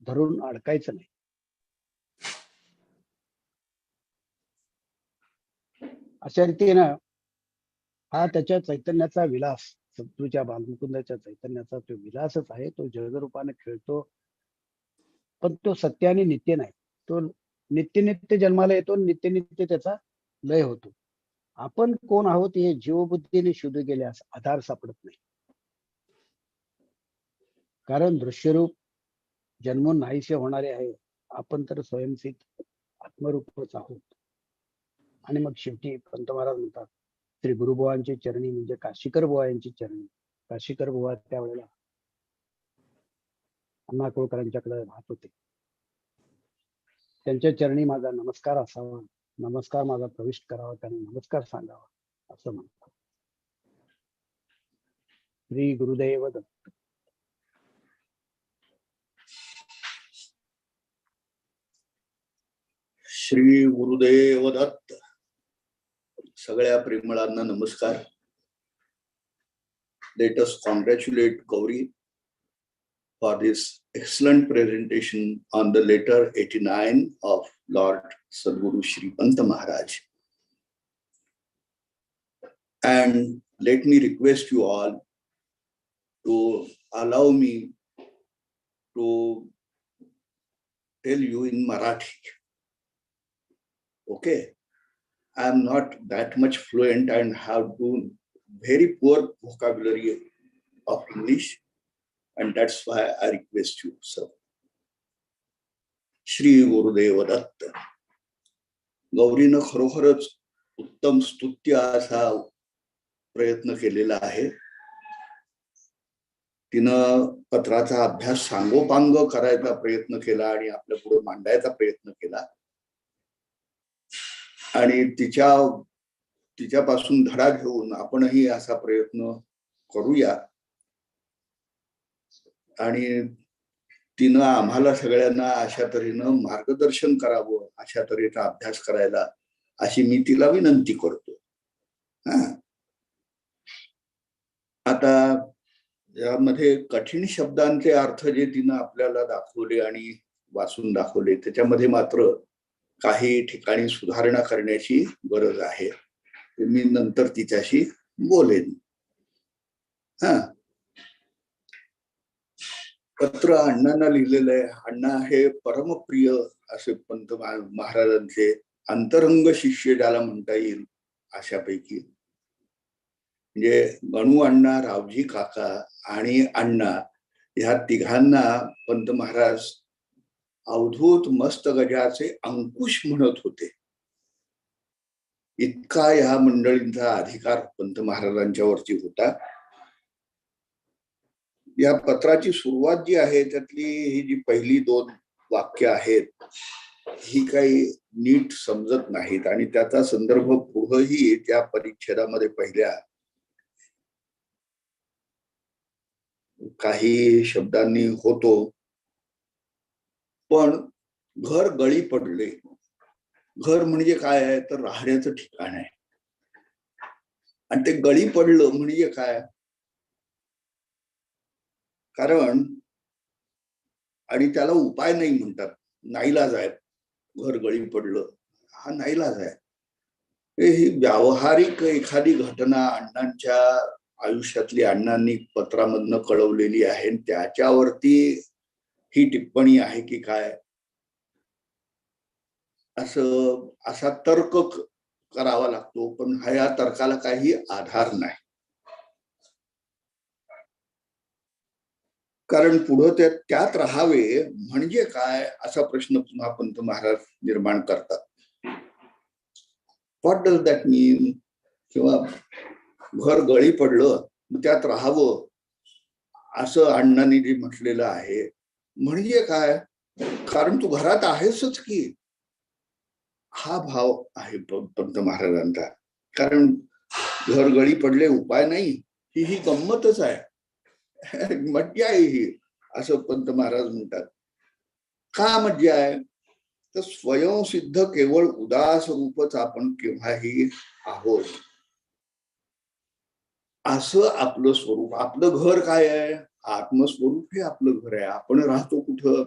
धरून अडकायचं नाही. अशा रीतीनं हा त्याच्या चैतन्याचा विलास, सद्गुरूच्या बालमुकुंदाच्या चैतन्याचा तो विलासच आहे. तो जगरूपाने खेळतो, पण तो सत्य आणि नित्य नाही. तो नित्य जन्माला येतो, नित्य त्याचा लय होतो. आपण कोण आहोत हे जीवबुद्धीने शोध गेल्यास आधार सापडत नाही. कारण दृश्यरूप जन्मून नाहीसे होणारे आहे. आपण तर स्वयंसिद्ध आत्मरूपच आहोत. आणि मग शेवटी पंत महाराज म्हणतात श्री गुरुबुवांची चरणी म्हणजे काशीकर बुवा यांची चरणी. काशीकर बुवा त्यावेळेला अण्णा कोळकरांच्याकडे राहत होते. त्यांच्या चरणी माझा नमस्कार असावा, नमस्कार माझा प्रविष्ट करावा, त्यांना नमस्कार सांगावा असं म्हणतात. श्री गुरुदेव दत्त. श्री गुरुदेव दत्त. सगळ्या प्रेमळांना नमस्कार. Let us congratulate Gauri for this excellent presentation on the letter 89 of Lord Sadguru Shri Pant Maharaj. And let me request you all to allow me to tell you in Marathi. Okay, I am not that much fluent and have very poor vocabulary of English, and that's why I request you, sir. Shri Gurudev Datta. गौरीनं खरोखरच उत्तम स्तुत्य असा प्रयत्न केलेला आहे. तिनं पत्राचा अभ्यास सांगोपांग करायचा प्रयत्न केला आणि आपल्या पुढे मांडायचा प्रयत्न केला. आणि तिच्यापासून धडा घेऊन आपणही असा प्रयत्न करूया. आणि तिनं आम्हाला सगळ्यांना अशा तऱ्हेनं मार्गदर्शन करावं, अशा तऱ्हेचा अभ्यास करायला, अशी मी तिला विनंती करतो. आता यामध्ये कठीण शब्दांचे अर्थ जे तिनं आपल्याला दाखवले आणि वाचून दाखवले, त्याच्यामध्ये मात्र काही ठिकाणी सुधारणा करण्याची गरज आहे. मी नंतर तिच्याशी बोलेन. पत्र अण्णांना लिहिलेलं आहे. अण्णा हे परमप्रिय असे पंत महाराजांचे अंतरंग शिष्य ज्याला म्हणता येईल अशापैकी, म्हणजे गणू अण्णा, रावजी काका आणि अण्णा ह्या तिघांना पंत महाराज अवधूत मस्त गजाचे अंकुश म्हणत होते. इतका ह्या मंडळींचा अधिकार पंत महाराजांच्या वरती होता. या पत्राची सुरुवात जी आहे त्यातली ही जी पहिली 2 वाक्य आहेत, ही काही नीट समजत नाहीत आणि त्याचा संदर्भ पुढेही त्या परिच्छेदामध्ये पहिल्या काही शब्दांनी होतो. पण घर गळी पडले. घर म्हणजे काय आहे तर राहण्याचं ठिकाण आहे. आणि ते गळी पडलं म्हणजे काय, कारण आणि त्याला उपाय नाही म्हणतात, नाईलाज आहे. घर गळी पडलं, हा नाईलाज आहे. ही व्यावहारिक एखादी घटना अण्णांच्या आयुष्यातली अण्णांनी पत्रामधनं कळवलेली आहे, त्याच्यावरती ही टिप्पणी आहे की काय, असा तर्क करावा लागतो. पण ह्या तर्काला काही आधार नाही, कारण पुढे त्यात राहावे म्हणजे काय असा प्रश्न पुन्हा पंत महाराज निर्माण करतात. व्हॉट डज दॅट मीन? किंवा घर गळी पडलं त्यात राहावं असं अण्णांनी जे म्हटलेलं आहे म्हणजे काय? कारण तू घरात आहेसच की, हा भाव आहे पंत महाराजांचा. कारण घर गळी पडले उपाय नाही, ही गंमतच आहे, मज्जा आहे ही, असं पंत महाराज म्हणतात. का मज्जा आहे? तर स्वयंसिद्ध केवळ उदास रूपच आपण केव्हाही आहोत, असं आपलं स्वरूप. आपलं घर काय आहे? आत्मस्वरूप हे आपलं घर आहे. आपण राहतो कुठं?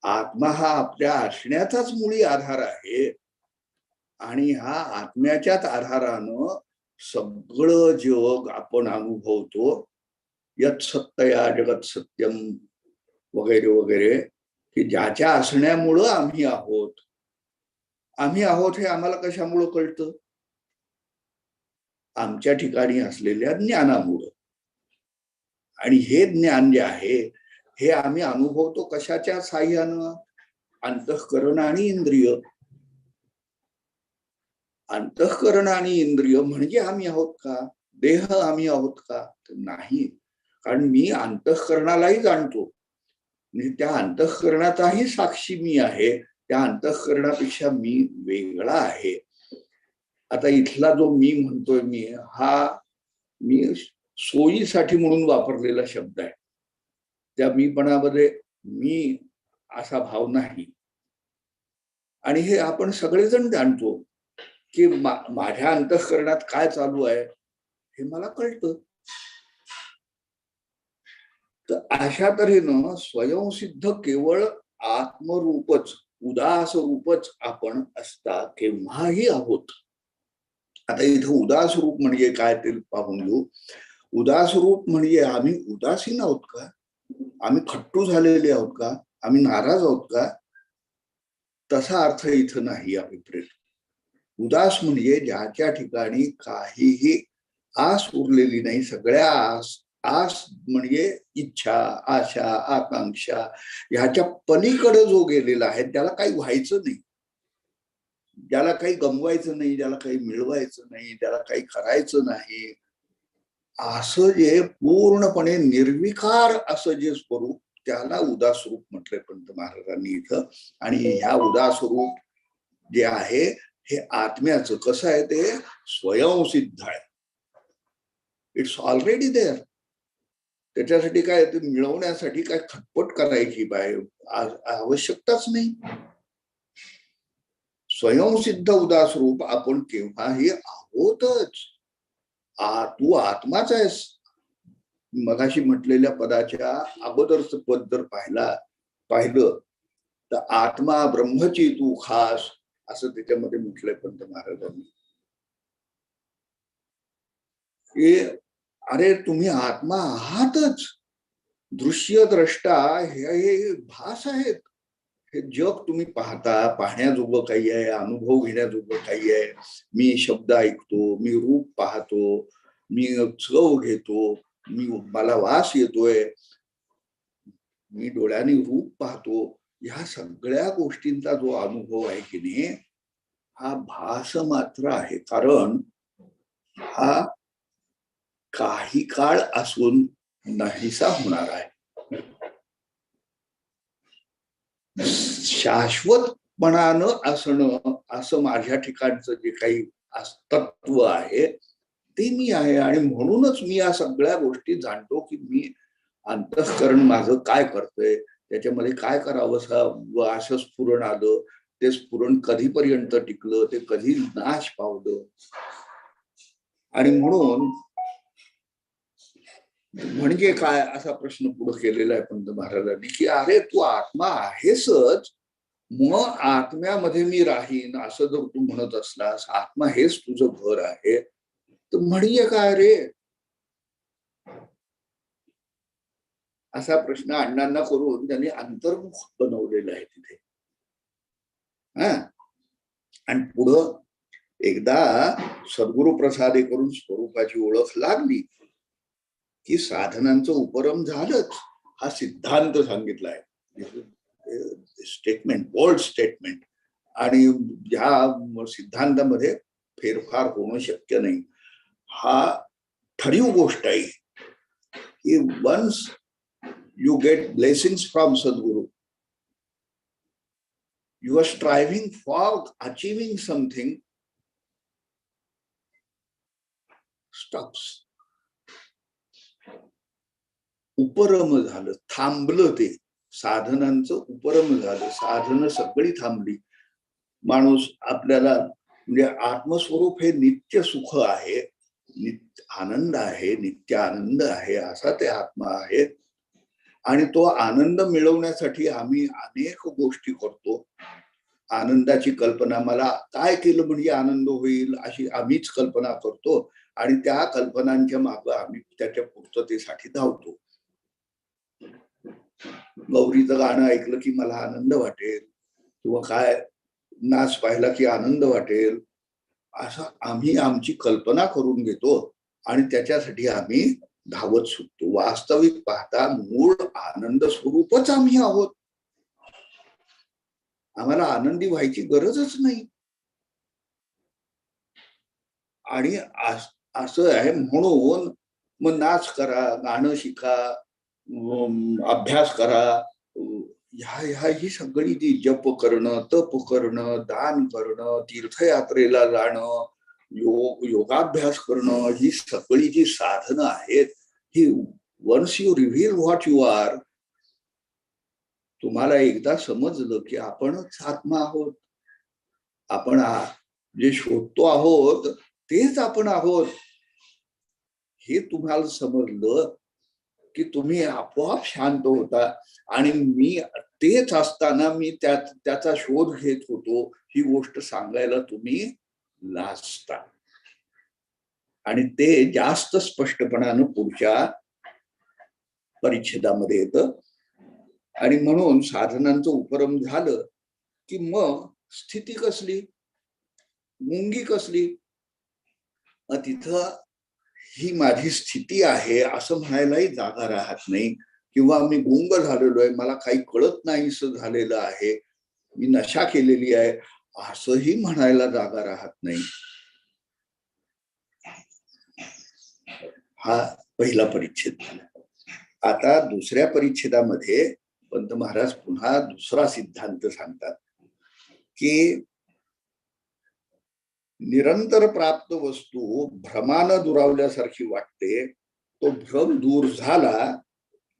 आत्मा हा आपल्या असण्याचाच मुळी आधार आहे, आणि ह्या आत्म्याच्याच आधारानं सगळं जग आपण अनुभवतो. यत् सत्यया जगत सत्यम वगैरे वगैरे, की ज्याच्या असण्यामुळं आम्ही आहोत. आम्ही आहोत हे आम्हाला कशामुळं कळतं? आमच्या ठिकाणी असलेल्या ज्ञानामुळं. आणि हे ज्ञान जे आहे हे आम्ही अनुभवतो कशाच्या साह्यानं? अंतःकरण आणि इंद्रिय. अंतःकरण आणि इंद्रिय म्हणजे आम्ही आहोत का? देह आम्ही आहोत का? नाही. कारण मी अंतःकरणालाही जाणतो, म्हणजे त्या अंतःकरणाचाही साक्षी मी आहे. त्या अंतःकरणापेक्षा मी वेगळा आहे. आता इथला जो मी म्हणतोय मी, हा मी सोयीसाठी म्हणून वापरलेला शब्द आहे. त्या मीपणामध्ये मी असा भाव नाही. आणि हे आपण सगळेजण जाणतो की माझ्या अंतःकरणात काय चालू आहे हे मला कळतं. तर अशा तऱ्हेनं स्वयंसिद्ध केवळ आत्मरूपच, उदास रूपच आपण असता केव्हाही आहोत. आता इथं उदास रूप म्हणजे काय ते पाहून घेऊ. उदास रूप म्हणजे आम्ही उदासीन आहोत का? आम्ही खट्टू झालेले आहोत का? आम्ही नाराज आहोत का? तसा अर्थ इथं नाही अभिप्रेत. उदास म्हणजे ज्याच्या ठिकाणी काहीही आस उरलेली नाही. सगळ्या आस म्हणजे इच्छा, आशा, आकांक्षा ह्याच्या पलीकडे जो गेलेला आहे, त्याला काही व्हायचं नाही, ज्याला काही गमवायचं नाही, ज्याला काही मिळवायचं नाही, त्याला काही करायचं नाही, असं जे पूर्णपणे निर्विकार असं जे स्वरूप, त्याला उदास रूप म्हटलंय पंत महाराजांनी इथं. आणि ह्या उदास रूप जे आहे हे आत्म्याचं कसं आहे? ते स्वयंसिद्ध आहे. It's already there. त्याच्यासाठी काय ते मिळवण्यासाठी काय खटपट करायची आवश्यकताच नाही. स्वयंसिद्ध उदास रूप आपण केव्हाही आहोतच. तू आत्माच आहेस. मगाशी म्हटलेल्या पदाच्या अगोदरच पद जर पाहिलं तर आत्मा ब्रह्मची तू खास, असं त्याच्यामध्ये म्हटलंय पंत महाराजांनी. अरे तुम्ही आत्मा आहातच. दृश्य द्रष्टा हे भास आहेत. हे जग तुम्ही पाहता, पाहण्याजोगं काही आहे, अनुभव घेण्याजोगं काही आहे. मी शब्द ऐकतो, मी रूप पाहतो, मी चव घेतो, मला वास येतोय, मी डोळ्याने रूप पाहतो. ह्या सगळ्या गोष्टींचा जो अनुभव आहे की नाही, हा भास मात्र आहे. कारण हा काही काळ असून नाहीसा होणार आहे. शाश्वतपणानं असणं असं माझ्या ठिकाणचं जे काही तत्व आहे ते मी आहे. आणि म्हणूनच मी या सगळ्या गोष्टी जाणतो की मी अंतःकरण माझं काय करतंय, त्याच्यामध्ये काय करावं असं स्फुरण आलं, ते स्फुरण कधीपर्यंत टिकलं, ते कधी नाश पावलं. आणि म्हणून म्हणजे काय असा प्रश्न पुढे केलेला आहे पंत महाराजांनी की अरे तू आत्मा आहेसच, मग आत्म्यामध्ये मी राहीन असं जर तू म्हणत असलास, आत्मा हेच तुझं घर आहे, तर म्हणजे काय रे? असा प्रश्न अण्णांना करून त्यांनी अंतर्मुख बनवलेला आहे तिथे. आणि पुढं एकदा सद्गुरु प्रसादे करून स्वरूपाची ओळख लागली की साधनांचं उपरम झालंच, हा सिद्धांत सांगितलाय. Statement, bold statement. आणि ह्या सिद्धांतामध्ये फेरफार होणं शक्य नाही. हा ठरीव गोष्ट आहे की once you get blessings from Sadguru, you are striving for achieving something stops. उपरम झालं, थांबलं, ते साधनांचं उपरम झालं, साधनं सगळी थांबली. माणूस आपल्याला म्हणजे आत्मस्वरूप हे नित्य सुख आहे, नित्य आनंद आहे, नित्य आनंद आहे, असा ते आत्मा आहे. आणि तो आनंद मिळवण्यासाठी आम्ही अनेक गोष्टी करतो. आनंदाची कल्पना, मला काय केलं म्हणजे आनंद होईल अशी आम्हीच कल्पना करतो आणि त्या कल्पनांच्या मागे आम्ही त्याच्या पूर्ततेसाठी धावतो. गौरीचं गाणं ऐकलं की मला आनंद वाटेल, किंवा काय नाच पाहिला की आनंद वाटेल, असं आम्ही आमची कल्पना करून घेतो आणि त्याच्यासाठी आम्ही धावत सुटतो. वास्तविक पाहता मूळ आनंद स्वरूपच आम्ही आहोत. आम्हाला आनंदी व्हायची गरजच नाही. आणि असं आहे म्हणून मग नाच करा, गाणं शिका, अभ्यास करा, ही सगळी जी जप करणं, तप करणं, दान करणं, तीर्थयात्रेला जाणं, योगाभ्यास करणं, ही सगळी जी साधनं आहेत, ही once you reveal what you are, तुम्हाला एकदा समजलं की आपणच आत्मा आहोत, आपण जे शोधतो आहोत तेच आपण आहोत, हे तुम्हाला समजलं की तुम्ही आपोआप शांत होता. आणि मी तेच असताना मी त्याचा शोध घेत होतो ही गोष्ट सांगायला तुम्ही लाजता. आणि ते जास्त स्पष्टपणानं पुढच्या परिच्छेदामध्ये येतं. आणि म्हणून साधनांचं उपरम झालं की मग स्थिती कसली, मुंगी कसली, तिथं ही माझी स्थिती आहे असं म्हणायलाही जागा राहत नाही. किंवा मी गुंग झालेलो आहे, मला काही कळत नाही असं झालेलं आहे, मी नशा केलेली आहे असंही म्हणायला जागा राहत नाही. हा पहिला परिच्छेद झाला. आता दुसऱ्या परिच्छेदामध्ये पंत महाराज पुन्हा दुसरा सिद्धांत सांगतात की निरंतर प्राप्त वस्तू भ्रमानं दुरावल्यासारखी वाटते, तो भ्रम दूर झाला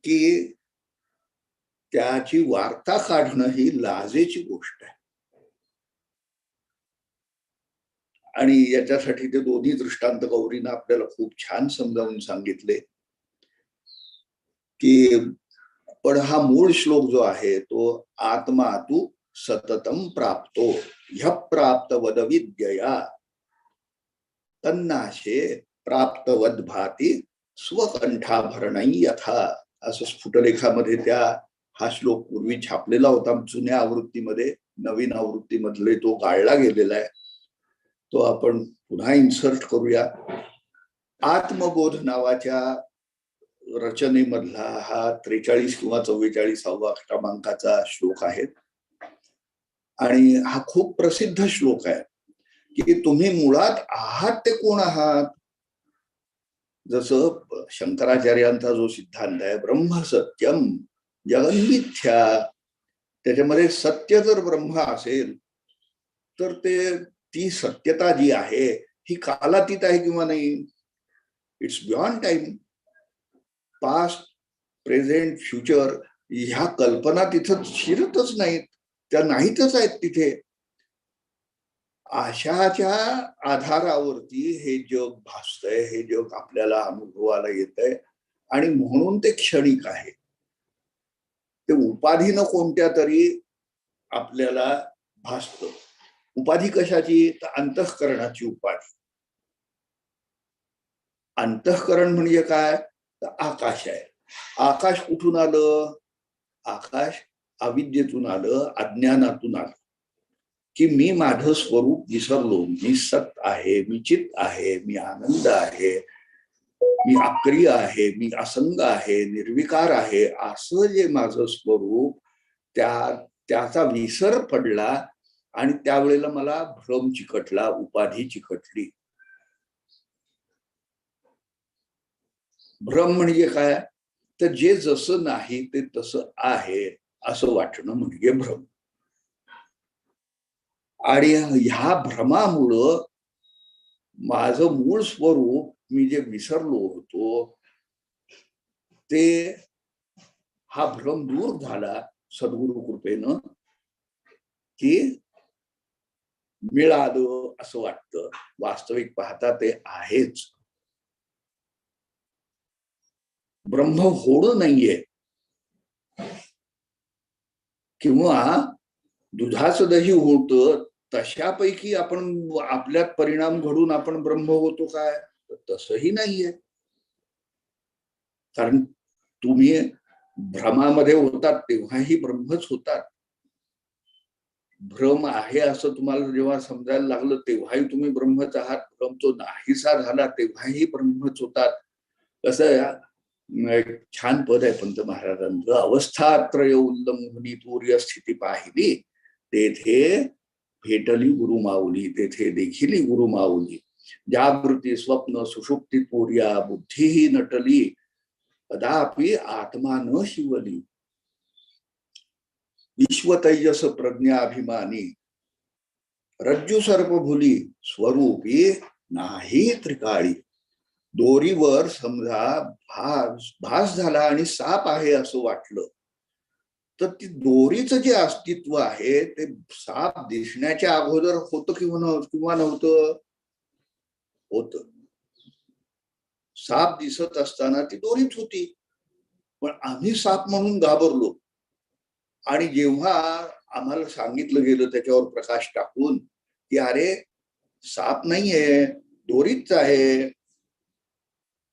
की त्याची वार्ता काढणं ही लाजेची गोष्ट आहे. आणि याच्यासाठी ते दोन्ही दृष्टांत गौरीनं आपल्याला खूप छान समजावून सांगितले की पण हा मूळ श्लोक जो आहे तो आत्मा तू सततम प्राप्तो ह्य प्राप्त वद विद्यया तन्नाशे प्राप्तवद भाती स्वकंठाभरणै यथा, असं स्फुटलेखामध्ये हा श्लोक पूर्वी छापलेला होता. जुन्या आवृत्तीमध्ये, नवीन आवृत्तीमधले तो गाळला गेलेला आहे. तो आपण पुन्हा इन्सर्ट करूया. आत्मबोध नावाच्या रचनेमधला हा 43 किंवा 44 क्रमांकाचा श्लोक आहे. आणि हा खूप प्रसिद्ध श्लोक आहे की तुम्ही मुळात आहात ते कोण आहात. जसं शंकराचार्यांचा जो सिद्धांत आहे ब्रह्म सत्यम जगन्मिथ्या, त्याच्यामध्ये सत्य जर ब्रह्म असेल तर ती सत्यता जी आहे ही कालातीत आहे किंवा नाही, it's beyond time. Past, present, future ह्या कल्पना तिथं शिरतच नाहीत, त्या नाहीतच आहेत तिथे. अशाच्या आधारावरती हे जग भासतंय, हे जग आपल्याला अनुभवाला येतंय. आणि म्हणून ते क्षणिक आहे. ते उपाधीनं कोणत्या तरी आपल्याला भासतं. उपाधी कशाची? तर अंतःकरणाची उपाधी. अंतःकरण म्हणजे काय? तर आकाश आहे. आकाश कुठून आलं? आकाश अविद्येतून आलं, अज्ञानातून आलं, की मी माझं स्वरूप विसरलो. मी सत आहे, मी चित आहे, मी आनंद आहे, मी अक्रिय आहे, मी असंग आहे, निर्विकार आहे, असं जे माझं स्वरूप, त्याचा विसर पडला आणि त्यावेळेला मला भ्रम चिकटला, उपाधी चिकटली. भ्रम म्हणजे काय? तर जे जसं नाही ते तसं आहे असं वाटणं म्हणजे भ्रम. आणि ह्या भ्रमामुळं माझं मूळ स्वरूप मी जे विसरलो होतो ते, हा भ्रम दूर झाला सद्गुरु कृपेनं, की मिळालं असं वाटतं. वास्तविक पाहता ते आहेच. ब्रह्म होणं नाहीये. किंवा दुधाचं दही होतं तशापैकी आपण आपल्यात परिणाम घडून आपण ब्रह्म होतो काय? तसंही नाहीये. कारण तुम्ही भ्रमामध्ये होतात तेव्हाही ब्रह्मच होतात. भ्रम आहे असं तुम्हाला जेव्हा समजायला लागलं तेव्हाही तुम्ही ब्रह्मच आहात. भ्रम तो नाहीसा झाला तेव्हाही ब्रह्मच होतात. कसं एक छान पद आहे पंत महाराजांचं, अवस्थात्रय उल्लंघनी तूर्य स्थिती पाहिली, तेथे भेटली गुरु माऊली, तेथे देखील गुरु माऊली. जागृती स्वप्न सुषुप्ती तूर्या बुद्धीही नटली, कदापि आत्मा न शिवली. विश्व तैजस प्रज्ञाभिमानी, रज्जू सर्प भुली, स्वरूपी नाही त्रिकाळी. दोरीवर समजा भास झाला आणि साप आहे असं वाटलं, तर ती दोरीचं जे अस्तित्व आहे ते साप दिसण्याच्या अगोदर होतं किंवा नव्हतं? होतं. साप दिसत असताना ती दोरीच होती, पण आम्ही साप म्हणून घाबरलो. आणि जेव्हा आम्हाला सांगितलं गेलं त्याच्यावर प्रकाश टाकून की अरे साप नाहीये, दोरीच आहे,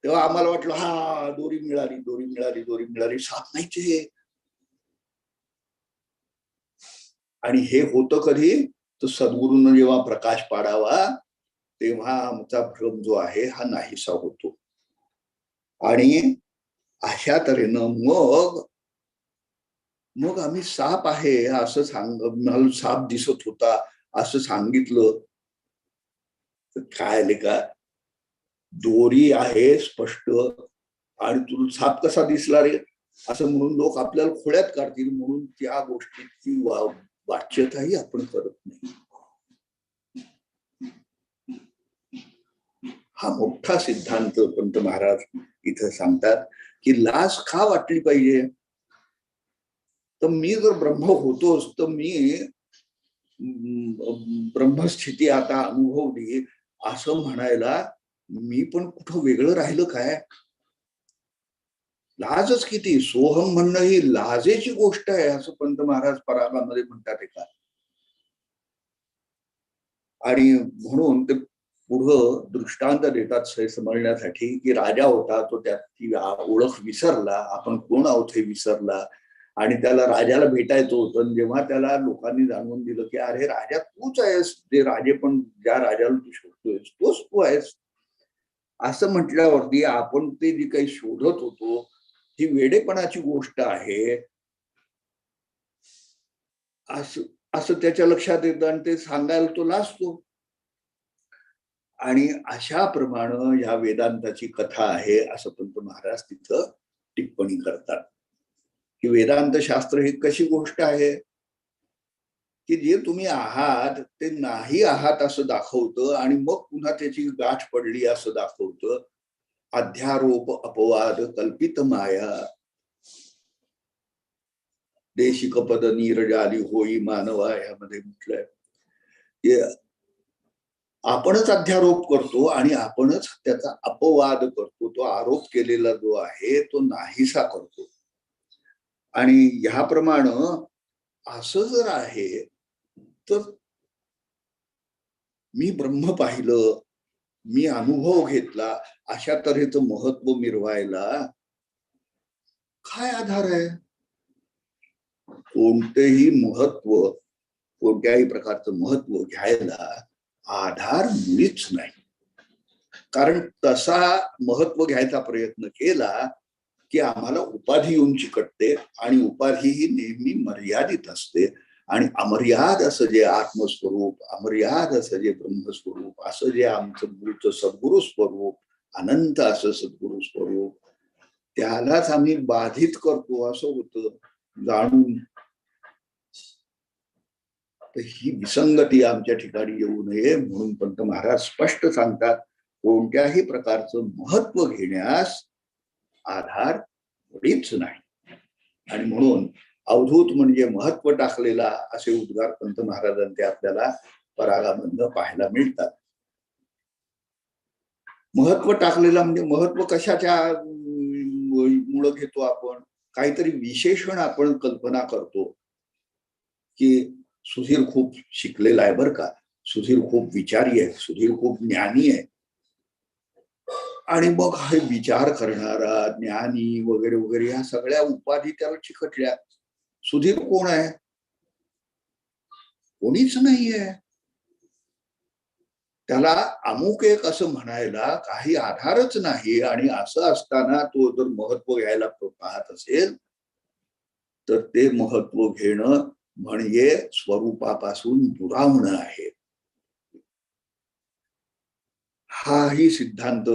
तेव्हा आम्हाला वाटलं हा दोरी मिळाली, दोरी मिळाली, दोरी मिळाली, साप नाहीच आहे. आणि हे होतं कधी? तर सद्गुरूंना जेव्हा प्रकाश पाडावा तेव्हा आमचा भ्रम जो आहे हा नाहीसा होतो. आणि अशा तऱ्हेनं मग आम्ही साप आहे असं मला साप दिसत होता असं सांगितलं तर काय आले का, दोरी आहे स्पष्ट आणि तुला साप कसा दिसला रे असं म्हणून लोक आपल्याला खोड्यात काढतील, म्हणून त्या गोष्टीची वाच्यताही आपण करत नाही. हा मोठा सिद्धांत पंत महाराज इथं सांगतात की लाज का वाटली पाहिजे? तर मी जर ब्रह्म होतोच तर मी ब्रह्मस्थिती आता अनुभवली असं म्हणायला मी पण कुठं वेगळं राहिलं काय? लाजच किती. सोहम म्हणणं ही लाजेची गोष्ट आहे असं पंत महाराज परागामध्ये म्हणतात एका. आणि म्हणून ते पुढं दृष्टांत देतात समजण्यासाठी की राजा होता, तो त्याची ओळख विसरला, आपण कोण आहोत हे विसरला आणि त्याला राजाला भेटायचं होतं. जेव्हा त्याला लोकांनी जाणवून दिलं की अरे राजा तूच आहेस, जे राजे पण ज्या राजाला तू शोधतोयस तोच तू आहेस असं म्हटल्यावरती आपण ते जे काही शोधत होतो ही वेडेपणाची गोष्ट आहे असं त्याच्या लक्षात येतं आणि ते सांगायला तो लाजतो. आणि अशा प्रमाणे या वेदांताची कथा आहे असं पंत महाराज तिथं टिप्पणी करतात की वेदांत शास्त्र ही कशी गोष्ट आहे की जे तुम्ही आहात ते नाही आहात असं दाखवतं आणि मग पुन्हा त्याची गाठ पडली असं दाखवतं. अध्यारोप अपवाद कल्पित माया, देशिक पद नीरजाली होई मानवा यामध्ये म्हटलंय. आपणच अध्यारोप करतो आणि आपणच त्याचा अपवाद करतो. तो आरोप केलेला जो आहे तो नाहीसा करतो. आणि ह्याप्रमाणे असं जर आहे तर मी ब्रह्म पाहिलं, मी अनुभव घेतला, अशा तऱ्हेचं महत्व मिरवायला काय आधार आहे? कोणतेही महत्व, कोणत्याही प्रकारचं महत्व घ्यायला आधार मुळीच नाही. कारण तसा महत्व घ्यायचा प्रयत्न केला की आम्हाला उपाधी येऊन चिकटते, आणि उपाधी ही नेहमी मर्यादित असते. आणि अमर्याद असं जे आत्मस्वरूप, अमर्याद असं जे ब्रह्मस्वरूप, असं जे आमचं मूळचं सद्गुरु स्वरूप, अनंत असं सद्गुरु स्वरूप, त्यालाच आम्ही बाधित करतो असं होतं जाणून. तर ही विसंगती आमच्या ठिकाणी येऊ नये म्हणून पंत महाराज स्पष्ट सांगतात, कोणत्याही प्रकारचं महत्व घेण्यास आधार मुळीच नाही. आणि म्हणून अवधूत म्हणजे महत्व टाकलेला असे उद्गार पंत महाराजांचे आपल्याला परागामधनं पाहायला मिळतात. महत्व टाकलेला म्हणजे महत्व कशाच्या मुळे घेतो आपण? काहीतरी विशेषण आपण कल्पना करतो की सुधीर खूप शिकलेला आहे बरं का, सुधीर खूप विचारी आहे, सुधीर खूप ज्ञानी आहे. आणि मग हे विचार करणारा, ज्ञानी वगैरे वगैरे ह्या सगळ्या उपाधी त्याला चिकटल्या. सुधीर कोण आहे? कोणीच नाहीये. त्याला अमुक एक असं म्हणायला काही आधारच नाही. आणि असं असताना तो जर महत्व घ्यायला पाहत असेल तर ते महत्व घेणं म्हणजे स्वरूपापासून दुरावणं आहे. हाही सिद्धांत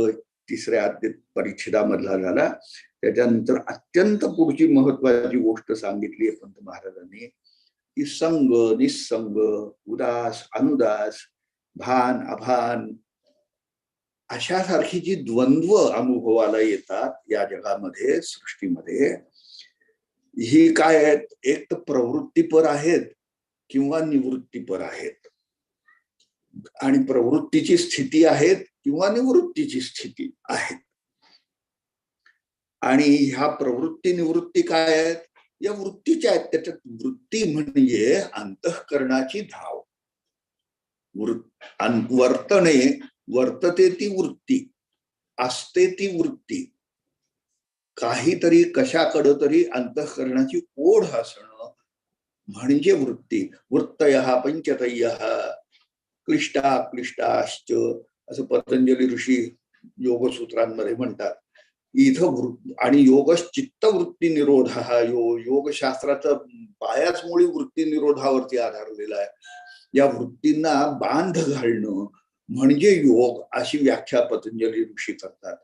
तिसऱ्या परिच्छेदामधला झाला. त्याच्यानंतर अत्यंत पुढची महत्वाची गोष्ट सांगितली आहे पंत महाराजांनी की संग निसंग, उदास अनुदास, भान अभान, अशासारखी जी द्वंद्व अनुभवाला येतात या जगामध्ये, सृष्टीमध्ये, ही काय आहेत? एक तर प्रवृत्तीपर आहेत किंवा निवृत्तीपर आहेत. आणि प्रवृत्तीची स्थिती आहेत किंवा निवृत्तीची स्थिती आहेत. आणि ह्या प्रवृत्ती निवृत्ती काय आहेत? या वृत्तीच्या आहेत. त्याच्यात वृत्ती म्हणजे अंतःकरणाची धाव, वर्तने, वर्तते ती वृत्ती, असते ती वृत्ती, काहीतरी कशाकडं तरी अंतःकरणाची ओढ असणं म्हणजे वृत्ती. वृत्तयः पंचतयः क्लिष्टा क्लिष्टाश्च असं पतंजली ऋषी योगसूत्रांमध्ये म्हणतात. इथं आणि योगश्चित्तवृत्ती निरोध हा योगशास्त्राचा पायाच मुळी वृत्ती निरोधावरती आधारलेला आहे. या वृत्तींना बांध घालणं म्हणजे योग, अशी व्याख्या पतंजली ऋषी करतात.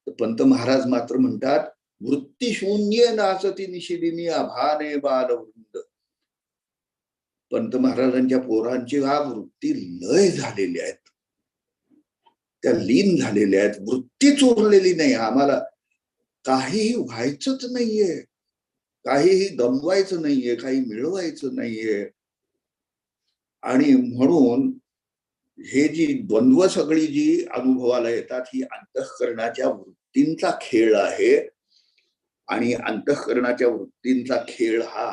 तर पंत महाराज मात्र म्हणतात, वृत्ती शून्य नाचती निशिदिनी अभाने बालवृंद. पंत महाराजांच्या पोरांची हा वृत्ती लय झालेल्या आहेत, त्या लीन झालेल्या आहेत. वृत्तीच उरलेली नाही. आम्हाला काहीही व्हायचंच नाहीये, काहीही गमवायचं नाहीये, काही मिळवायचं नाहीये. आणि म्हणून हे जी द्वंद्व सगळी जी अनुभवाला येतात, ही अंतःकरणाच्या वृत्तींचा खेळ आहे. आणि अंतःकरणाच्या वृत्तींचा खेळ हा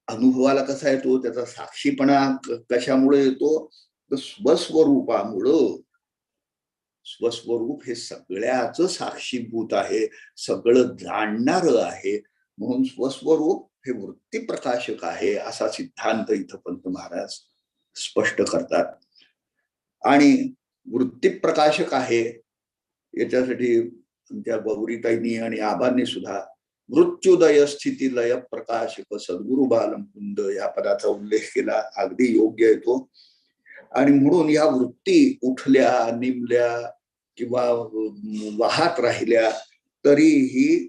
अनुभवाला कसा येतो? त्याचा साक्षीपणा कशामुळे येतो? तर स्वस्वरूपामुळं. स्वस्वरूप हे सगळ्याच साक्षीभूत आहे, सगळं जाणणारं आहे. म्हणून स्वस्वरूप हे वृत्ती प्रकाशक आहे, असा सिद्धांत इथं पंत महाराज स्पष्ट करतात. आणि वृत्ती प्रकाशक आहे याच्यासाठी त्या गौरीताईंनी आणि आबांनी सुद्धा मृत्युदय स्थिती लय प्रकाशक सद्गुरु बालमुकुंद या पदाचा उल्लेख केला. अगदी योग्य आहे तो. आणि म्हणून या वृत्ती उठल्या, निमल्या किंवा वाहत राहिल्या तरीही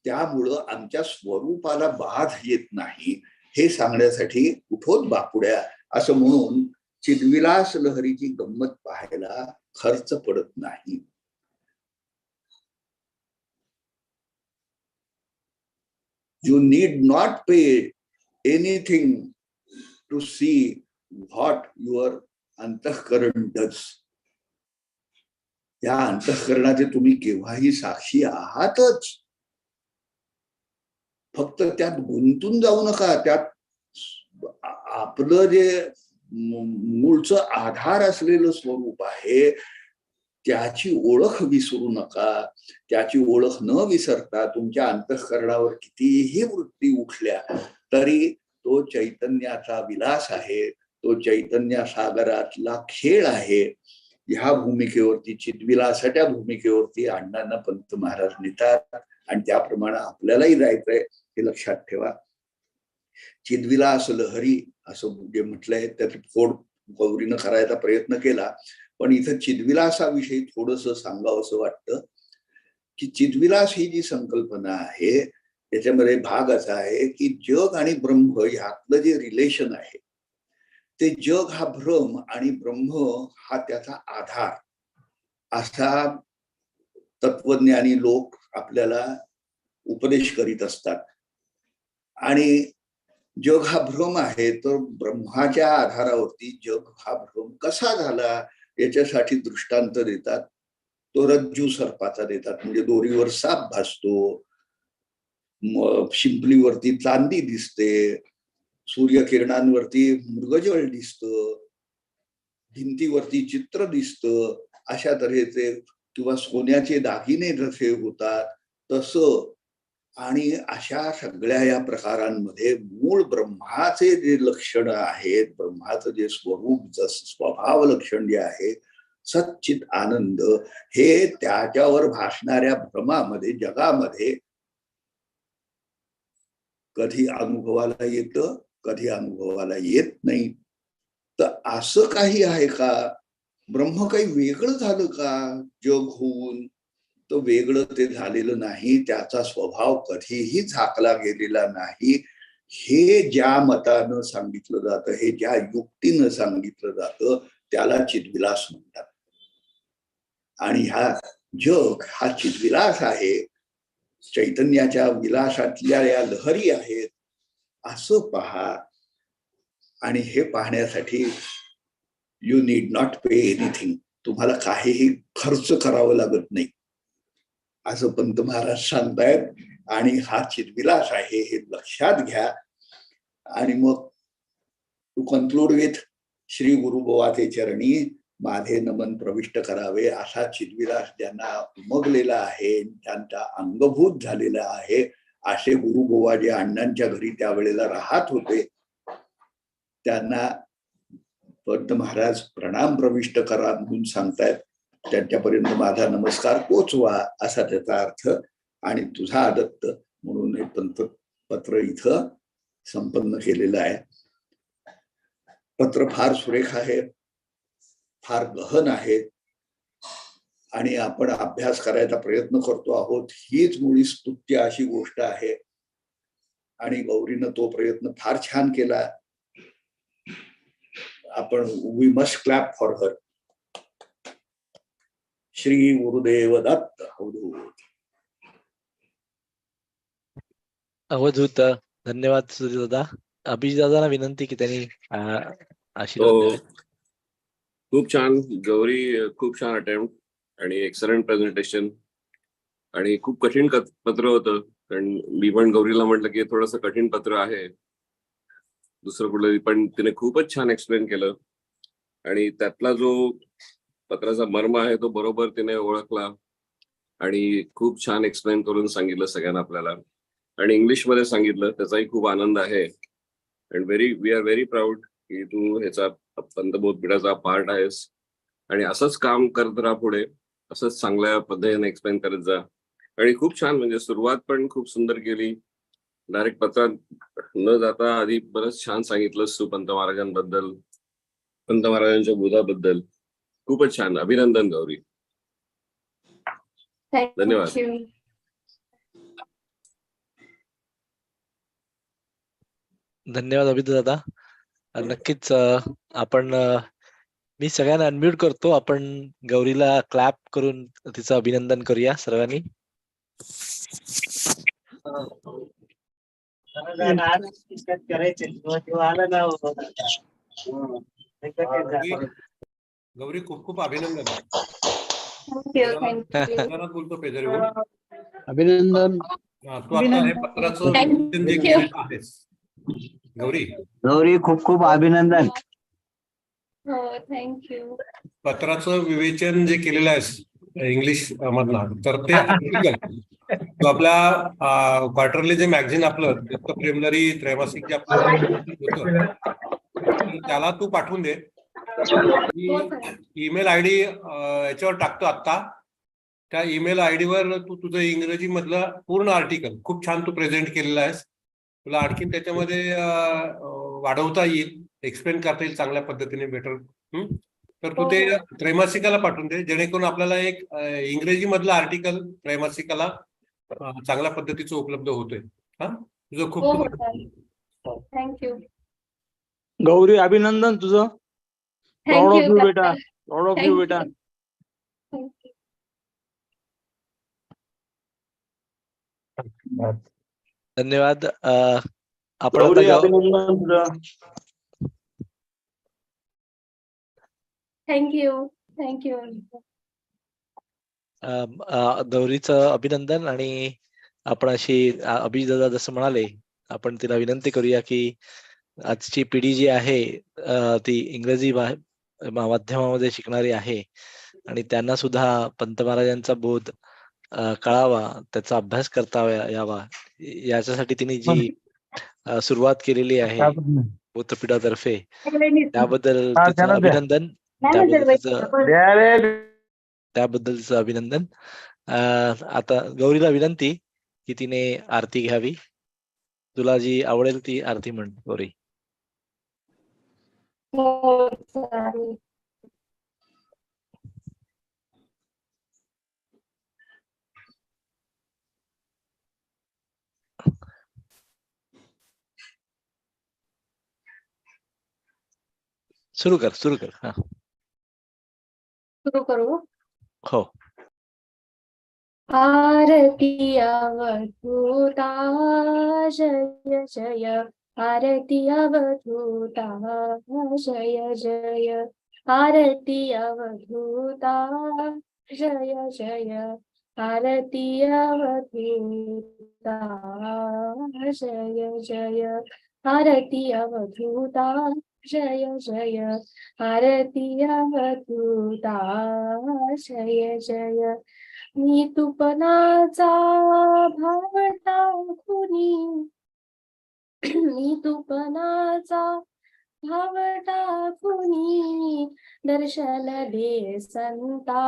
त्यामुळं आमच्या स्वरूपाला बाध येत नाही, हे सांगण्यासाठी उठोत बापुड्या असं म्हणून चिदविलास लहरीची गंमत पाहायला खर्च पडत नाही. You need not pay anything to see what your अंतःकरण does. या अंतःकरणाचे तुम्ही केव्हाही साक्षी आहातच. फक्त त्यात गुंतून जाऊ नका. त्यात आपलं जे मूळचं आधार असलेलं स्वरूप आहे त्याची ओळख विसरू नका. त्याची ओळख न विसरता तुमच्या अंतःकरणावर कितीही वृत्ती उठल्या तरी तो चैतन्याचा विलास आहे, तो चैतन्य सागरातला खेळ आहे. ह्या भूमिकेवरती, चिद्विलासाच्या भूमिकेवरती अण्णांना पंत महाराज नेतात आणि त्याप्रमाणे आपल्यालाही जायचंय हे लक्षात ठेवा. चिद्विलास लहरी असं जे म्हटलंय त्याची फोड गौरीनं करायचा प्रयत्न केला, पण इथं चिद्विलासाविषयी थोडस सांगावं असं वाटतं की चिद्विलास ही जी संकल्पना आहे त्याच्यामध्ये भाग असा आहे की जग आणि ब्रह्म ह्यातलं जे रिलेशन आहे ते जग हा भ्रम आणि ब्रह्म हा त्याचा आधार असा तत्वज्ञानी लोक आपल्याला उपदेश करीत असतात. आणि जग हा भ्रम आहे तर ब्रह्माच्या आधारावरती जग हा भ्रम कसा झाला याच्यासाठी दृष्टांत देतात. तो रज्जू सर्पाचा देतात, म्हणजे दोरीवर साप भासतो, शिंपलीवरती चांदी दिसते, सूर्यकिरणांवरती मृगजळ दिसतं, भिंतीवरती चित्र दिसतं, अशा तऱ्हेचे किंवा सोन्याचे दागिने जसे होतात तसं. आणि अशा सगळ्या या प्रकारांमध्ये मूळ ब्रह्माचे जे लक्षण आहेत, ब्रह्माचं जे स्वरूप स्वभाव लक्षण जे आहे सच्चित आनंद, हे त्याच्यावर भासणाऱ्या भ्रमामध्ये जगामध्ये कधी अनुभवाला येतं, कधी अनुभवाला येत नाही. तर असं काही आहे का? ब्रह्म काही वेगळं झालं का जग होऊन? तर वेगळं ते झालेलं नाही, त्याचा स्वभाव कधीही झाकला गेलेला नाही. हे ज्या मतानं सांगितलं जातं, हे ज्या युक्तीनं सांगितलं जातं त्याला चिद्विलास म्हणतात. आणि हा जग हा चिद्विलास आहे, चैतन्याच्या विलासातल्या या लहरी आहेत असं पहा. आणि हे पाहण्यासाठी you need not pay anything, तुम्हाला काहीही खर्च करावं लागत नाही असं पंत महाराज सांगतायत. आणि हा चिद्विलास आहे हे लक्षात घ्या. आणि मग टू कन्क्लूड विथ श्री गुरुबोवाचे चरणी माझे नमन प्रविष्ट करावे. असा चिद्विलास ज्यांना उमगलेला आहे, त्यांचा अंगभूत झालेला आहे, असे गुरुबोवा जे अण्णांच्या घरी त्यावेळेला राहत होते त्यांना पंत महाराज प्रणाम प्रविष्ट करा म्हणून सांगतायत. त्यांच्यापर्यंत माझा नमस्कार पोचवा असा त्याचा अर्थ. आणि तुझा आदत्त म्हणून हे पंत पत्र इथं संपन्न केलेलं आहे. पत्र फार सुरेख आहे, फार गहन आहे आणि आपण अभ्यास करायचा प्रयत्न करतो आहोत. हीच मुळी स्तुत्य अशी गोष्ट आहे आणि गौरीनं तो प्रयत्न फार छान केला. आपण we must clap for her. Shri Gurudev Datta. Avadhoot. धन्यवाद सुधीर दादा. अभिजित दादांना विनंती की त्यांनी आशीर्वाद द्यावे. खूप छान गौरी, खूप छान अटेम्प्ट आणि एक्सलंट प्रेझेंटेशन. आणि खूप कठीण पत्र होतं, कारण मी पण गौरीला म्हटलं की थोडंसं कठीण पत्र आहे दुसरं कुठलं, पण तिने खूपच छान एक्सप्लेन केलं. आणि त्यातला जो पत्राचा मर्म आहे तो बरोबर तिने ओळखला आणि खूप छान एक्सप्लेन करून सांगितलं सगळ्यांना आपल्याला. आणि इंग्लिशमध्ये सांगितलं, त्याचाही खूप आनंद आहे. And we are very proud की तू ह्याचा पंत बोधपीठाचा पार्ट आहेस. आणि असंच काम करत राहा पुढे, असंच चांगल्या पद्धतीने एक्सप्लेन करत जा. आणि खूप छान, म्हणजे सुरुवात पण खूप सुंदर केली. डायरेक्ट पत्रात न जाता आधी बरंच छान सांगितलंस तू पंत महाराजांबद्दल, पंत महाराजांच्या बोधाबद्दल. खूपच छान. अभिनंदन गौरी. धन्यवाद. धन्यवाद अभिजित दादा. नक्कीच आपण मी सगळ्यांना अनम्यूट करतो. आपण गौरीला क्लॅप करून तिचं अभिनंदन करूया सर्वांनी. गौरी खूप खूप अभिनंदन. थँक्यू. बोलतो पेजरीवर. अभिनंदन. तू आता हे पत्राचं Thank विवेचन जे you. केलेलं आहेस गौरी, गौरी खूप खूप अभिनंदन. हो थँक्यू. पत्राचं विवेचन जे केलेलं आहेस इंग्लिश मधनं, तर ते आर्टिकल तू आपल्या क्वार्टरली जे मॅगझिन आपलं प्रिलिमिनरी त्रैमासिक जे आपलं होतं, तर त्याला तू पाठवून दे. हो सर. ईमेल आय डी याच्यावर टाकतो आत्ता. त्या ईमेल आय वर तू तुझं इंग्रजी मधलं पूर्ण आर्टिकल खूप छान तू प्रेझेंट केलेलं आहेस. तुला आणखीन त्याच्यामध्ये वाढवता येईल, एक्सप्लेन करता येईल चांगल्या पद्धतीने बेटर. तर तू ते त्रैमासिकाला पाठवून दे, जेणेकरून आपल्याला एक इंग्रजी मधलं आर्टिकल त्रैमासिकाला चांगल्या पद्धतीचं उपलब्ध होतोय. हा, तुझं खूप हो खूप हो सर. थँक्यू. गौरी अभिनंदन तुझं. Proud of थँक्यू you बेटा. Proud of you बेटा. थँक्यू. धन्यवाद. आपण गौरी आता अभिनंदन तुझं. थँक्यू. गौरीचं अभिनंदन. आणि आपण अशी अभिदादा जसं म्हणाले, आपण तिला विनंती करूया की आजची पिढी जी आहे ती इंग्रजी माध्यमामध्ये शिकणारी आहे आणि त्यांना सुद्धा पंत महाराजांचा बोध कळावा, त्याचा अभ्यास करता यावा, याच्यासाठी तिने जी सुरुवात केलेली आहे बोधपीठातर्फे, त्याबद्दल तिचं अभिनंदन. त्याबद्दलचं अभिनंदन. आता गौरीला विनंती की तिने आरती घ्यावी. तुला जी आवडेल ती आरती म्हण गौरी. हो चालेल. सुरू कर. हा, सुरू करू. हो. आरती अवधूता जय जय. आरती अवधूता जय जय. आरती अवधूता जय जय. आरती अवधूता जय जय. आरती अवधूता जय जय. आरती अवधूता जय जय. मी तुपनाचा भाव टाकुनी, मी तुपनाचा भाव टाकुनी, दर्शन दे संता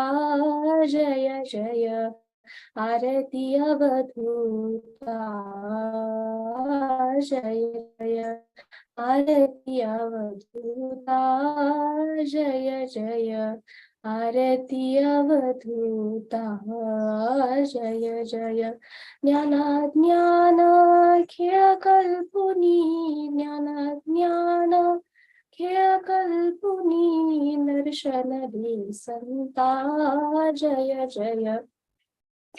जय जय. आरती अवधूता जय जय. आरती अवधूता जय जय. आरती अवधूता जय जय. ज्ञान खेळ कल्पुनी, ज्ञान खेळ कल्पुनी, दर्शन दे संता जय जय.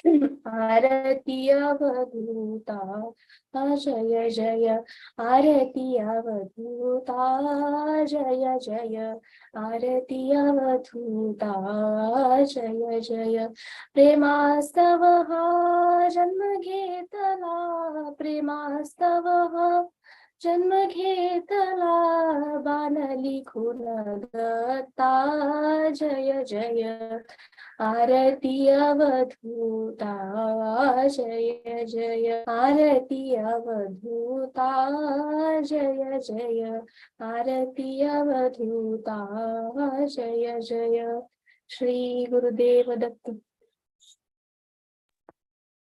आरती अवधूता जय जय. आरती अवधूता जय जय. आरती अवधूता जय जय. प्रेमास्तव हा जन्म घेतला, प्रेमास्तव हा जन्म घेतला, बाणली खून दत्ता जय जय. आरती अवधूता जय जय. आरती अवधूता जय जय. आरती अवधूता जय जय. श्री गुरुदेव दत्त.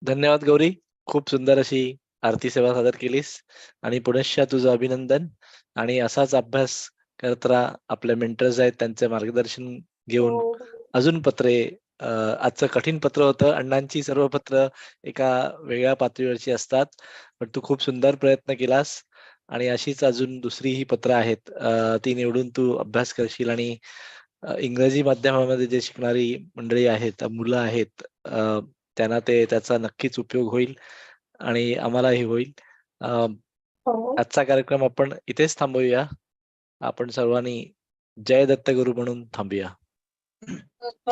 धन्यवाद गौरी. खूप सुंदर अशी आरती सेवा सादर केलीस आणि पुनश्च तुझं अभिनंदन. आणि असाच अभ्यास करत राहा. आपले मेंटर्स आहेत त्यांचे मार्गदर्शन घेऊन अजून पत्रे. आजचं कठीण पत्र होतं. अण्णांची सर्व पत्र एका वेगळ्या पातळीवरची असतात, पण तू खूप सुंदर प्रयत्न केलास आणि अशीच अजून दुसरी ही पत्र आहेत ती निवडून तू अभ्यास करशील. आणि इंग्रजी माध्यमामध्ये जे शिकणारी मंडळी आहेत, मुलं आहेत, त्यांना त्याचा नक्कीच उपयोग होईल आणि आम्हालाही होईल. आजचा कार्यक्रम आपण इथेच थांबवूया. आपण सर्वांनी जय दत्त गुरु म्हणून थांबूया.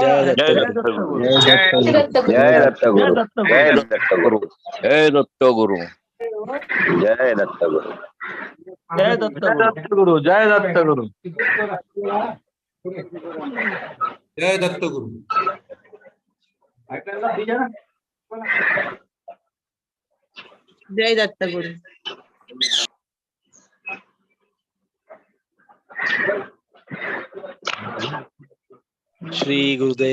जय जय दत्तगुरु. दत्तगुरु. जय दत्तगुरु. जय दत्तगुरु. जय दत्तगुरु. जय दत्तगुरु. जय दत्तगुरु. जय दत्तगुरु. जय दत्तगुरु. जय दत्तगुरु. श्री गुरुदेव